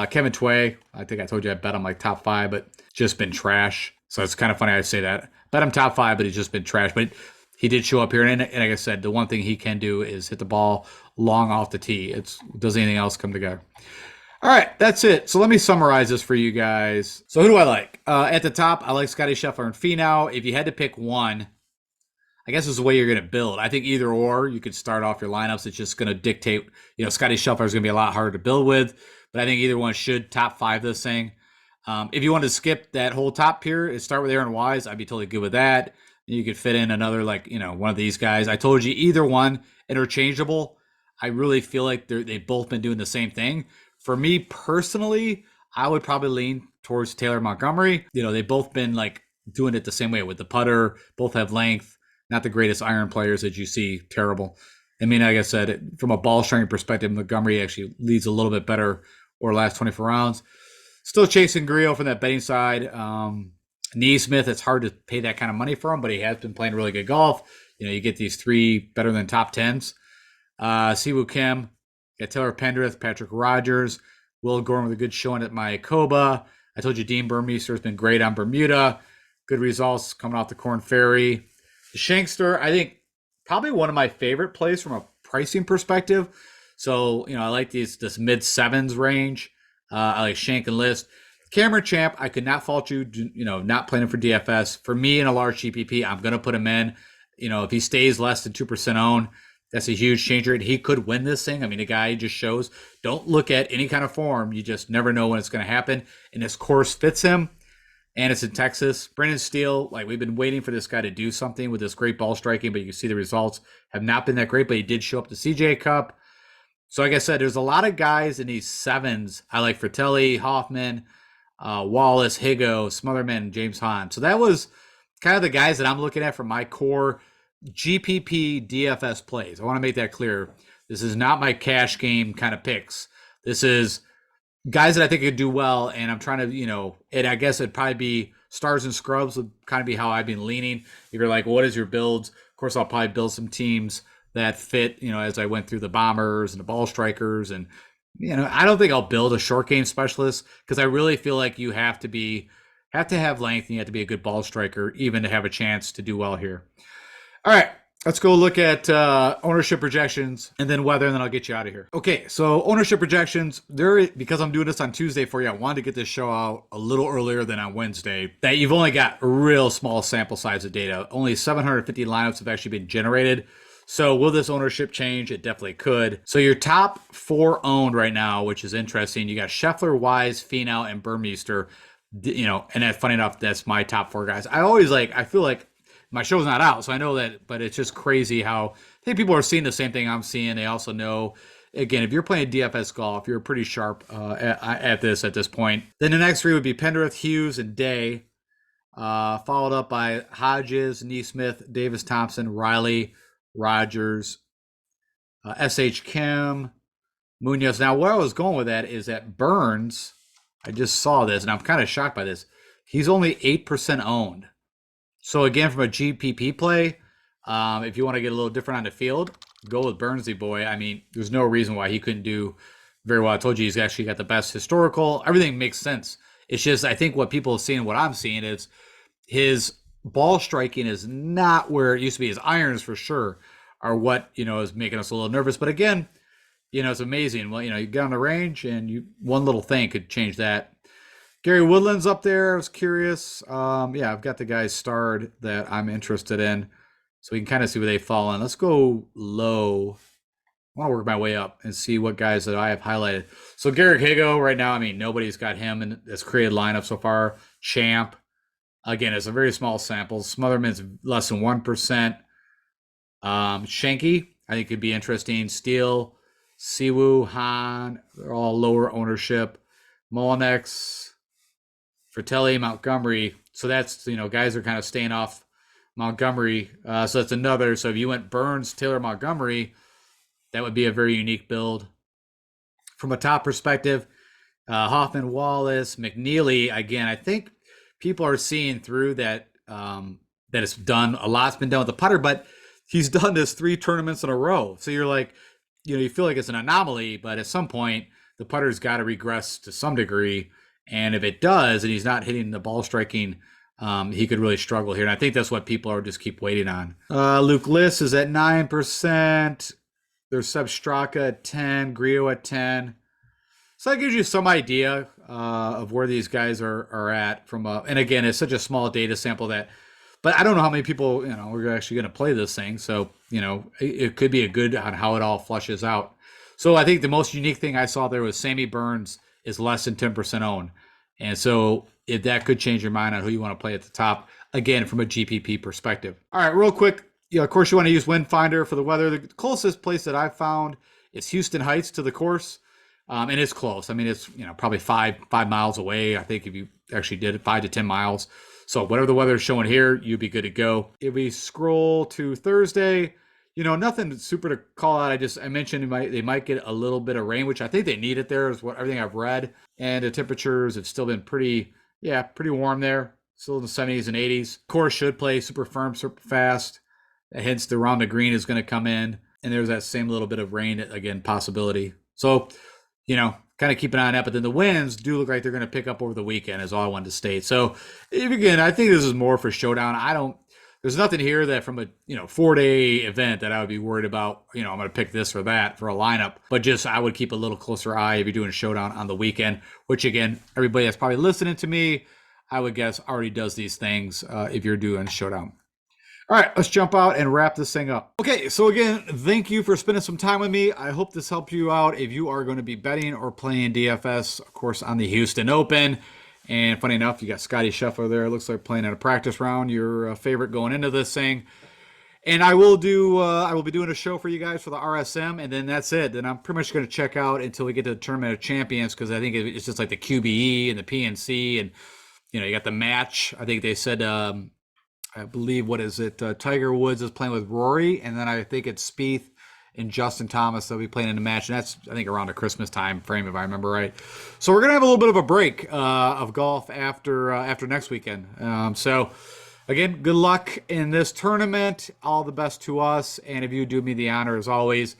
A: Kevin Tway, I think I told you I bet him like top 5, but just been trash. So it's kind of funny I say that. Bet him top 5, but he's just been trash. But he did show up here, and like I said, the one thing he can do is hit the ball long off the tee. Does anything else come together? All right, that's it. So let me summarize this for you guys. So who do I like? At the top, I like Scotty Scheffler and Finau. If you had to pick one, I guess it's the way you're going to build. I think either or, you could start off your lineups. It's just going to dictate, Scotty Scheffler is going to be a lot harder to build with, but I think either one should top 5 this thing. If you want to skip that whole top tier and start with Aaron Wise, I'd be totally good with that. You could fit in another, one of these guys. I told you either one, interchangeable. I really feel like they've both been doing the same thing. For me personally, I would probably lean towards Taylor Montgomery. They've both been doing it the same way with the putter. Both have length. Not the greatest iron players that you see. Terrible. I mean, like I said, from a ball striking perspective, Montgomery actually leads a little bit better over the last 24 rounds. Still chasing Grillo from that betting side. Neesmith, it's hard to pay that kind of money for him, but he has been playing really good golf. You get these 3 better than top 10s. Siwoo Kim, got Taylor Pendrith, Patrick Rogers, Will Gordon with a good showing at Mayakoba. I told you Dean Burmeister has been great on Bermuda. Good results coming off the Corn Ferry. The Shankster, I think probably one of my favorite plays from a pricing perspective. So, I like this mid-7s range. I like Shank and List. Cameron Champ, I could not fault you, not playing him for DFS. For me, in a large GPP, I'm going to put him in. If he stays less than 2% owned, that's a huge changer. He could win this thing. I mean, the guy just shows, don't look at any kind of form. You just never know when it's going to happen. And this course fits him. And it's in Texas. Brendan Steele, we've been waiting for this guy to do something with this great ball striking, but you can see the results have not been that great, but he did show up to CJ Cup. So like I said, there's a lot of guys in these 7s. I like Fratelli, Hoffman, Wallace, Higo, Smotherman, James Hahn. So that was kind of the guys that I'm looking at for my core GPP DFS plays. I want to make that clear. This is not my cash game kind of picks. This is guys that I think could do well, and I'm trying to, I guess it'd probably be stars and scrubs would kind of be how I've been leaning. If you're like, what is your builds? Of course, I'll probably build some teams that fit, as I went through the bombers and the ball strikers. And, I don't think I'll build a short game specialist because I really feel like you have to have length and you have to be a good ball striker even to have a chance to do well here. All right. Let's go look at ownership projections and then weather, and then I'll get you out of here. Okay, so ownership projections, because I'm doing this on Tuesday for you, I wanted to get this show out a little earlier than on Wednesday, that you've only got a real small sample size of data. Only 750 lineups have actually been generated. So will this ownership change? It definitely could. So your top 4 owned right now, which is interesting, you got Scheffler, Wise, Finau, and Burmeister. And that's funny enough, that's my top 4 guys. I feel like my show's not out, so I know that, but it's just crazy how I think people are seeing the same thing I'm seeing. They also know, again, if you're playing DFS golf, you're pretty sharp at this point. Then the next 3 would be Pendrith, Hughes, and Day, followed up by Hodges, Neesmith, Davis Thompson, Riley, Rogers, S.H. Kim, Munoz. Now, where I was going with that is that Burns, I just saw this, and I'm kind of shocked by this. He's only 8% owned. So again, from a GPP play, If you want to get a little different on the field, go with Burnsley boy. I mean, there's no reason why he couldn't do very well. I told you he's actually got the best historical. Everything makes sense. It's just I think what people are seeing, what I'm seeing is his ball striking is not where it used to be. His irons for sure are what is making us a little nervous. But again, it's amazing. Well, you get on the range and one little thing could change that. Gary Woodland's up there. I was curious. Yeah, I've got the guys starred that I'm interested in, so we can kind of see where they fall in. Let's go low. I want to work my way up and see what guys that I have highlighted. So Garrick Higo right now, I mean, nobody's got him in this created lineup so far. Champ, again, it's a very small sample. Smotherman's less than 1%. Shanky, I think could be interesting. Steele, Siwoo, Han, they're all lower ownership. Molinex, Fratelli, Montgomery. So that's, guys are kind of staying off Montgomery. So that's another. So if you went Burns, Taylor, Montgomery, that would be a very unique build. From a top perspective, Hoffman, Wallace, McNeely. Again, I think people are seeing through that that it's done. A lot's been done with the putter, but he's done this 3 tournaments in a row. So you're like, you feel like it's an anomaly, but at some point the putter's got to regress to some degree. And if it does, and he's not hitting the ball striking, he could really struggle here. And I think that's what people are just keep waiting on. Luke Liss is at 9%. There's Seb Straka at 10, Griot at 10. So that gives you some idea of where these guys are at from and again, it's such a small data sample but I don't know how many people, are actually going to play this thing. So, it could be a good on how it all flushes out. So I think the most unique thing I saw there was Sammy Burns is less than 10% owned. And so if that could change your mind on who you want to play at the top, again, from a GPP perspective. All right, real quick. Of course, you want to use Windfinder for the weather. The closest place that I've found is Houston Heights to the course. And it's close. I mean, it's, probably five miles away. I think if you actually did it 5 to 10 miles. So whatever the weather is showing here, you'd be good to go. If we scroll to Thursday, nothing super to call out. I mentioned they might get a little bit of rain, which I think they need it there is what everything I've read. And the temperatures have still been pretty warm there. Still in the 70s and 80s. Course should play super firm, super fast. Hence the round of green is going to come in. And there's that same little bit of rain, again, possibility. So, kind of keep an eye on that. But then the winds do look like they're going to pick up over the weekend is all I wanted to state. So, again, I think this is more for showdown. There's nothing here that from a 4-day event that I would be worried about, I'm going to pick this or that for a lineup. But just I would keep a little closer eye if you're doing a showdown on the weekend, which, again, everybody that's probably listening to me, I would guess already does these things if you're doing showdown. All right, let's jump out and wrap this thing up. Okay, so again, thank you for spending some time with me. I hope this helped you out if you are going to be betting or playing DFS, of course, on the Houston Open. And funny enough, you got Scotty Scheffler there. It looks like playing at a practice round, your favorite going into this thing. And I will be doing a show for you guys for the RSM, and then that's it. Then I'm pretty much going to check out until we get to the Tournament of Champions, because I think it's just like the QBE and the PNC, and you got the match. I think they said, I believe, what is it? Tiger Woods is playing with Rory, and then I think it's Spieth and Justin Thomas. They'll be playing in the match, and that's, I think, around the Christmas time frame, if I remember right. So we're gonna have a little bit of a break of golf after next weekend. So again, good luck in this tournament. All the best to us, and if you do me the honor, as always,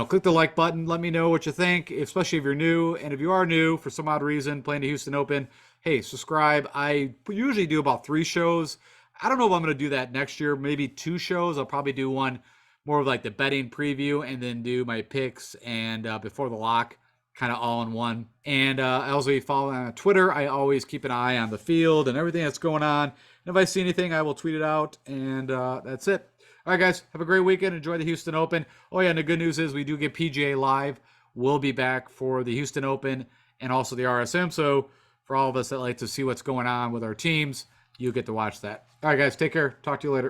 A: click the like button. Let me know what you think, especially if you're new. And if you are new for some odd reason playing the Houston Open, hey, subscribe. I usually do about 3 shows. I don't know if I'm going to do that next year. Maybe 2 shows. I'll probably do one more of like the betting preview, and then do my picks and before the lock, kind of all in one. And I also follow on Twitter. I always keep an eye on the field and everything that's going on. And if I see anything, I will tweet it out. And that's it. All right, guys, have a great weekend. Enjoy the Houston Open. Oh, yeah, and the good news is we do get PGA Live. We'll be back for the Houston Open and also the RSM. So for all of us that like to see what's going on with our teams, you get to watch that. All right, guys, take care. Talk to you later.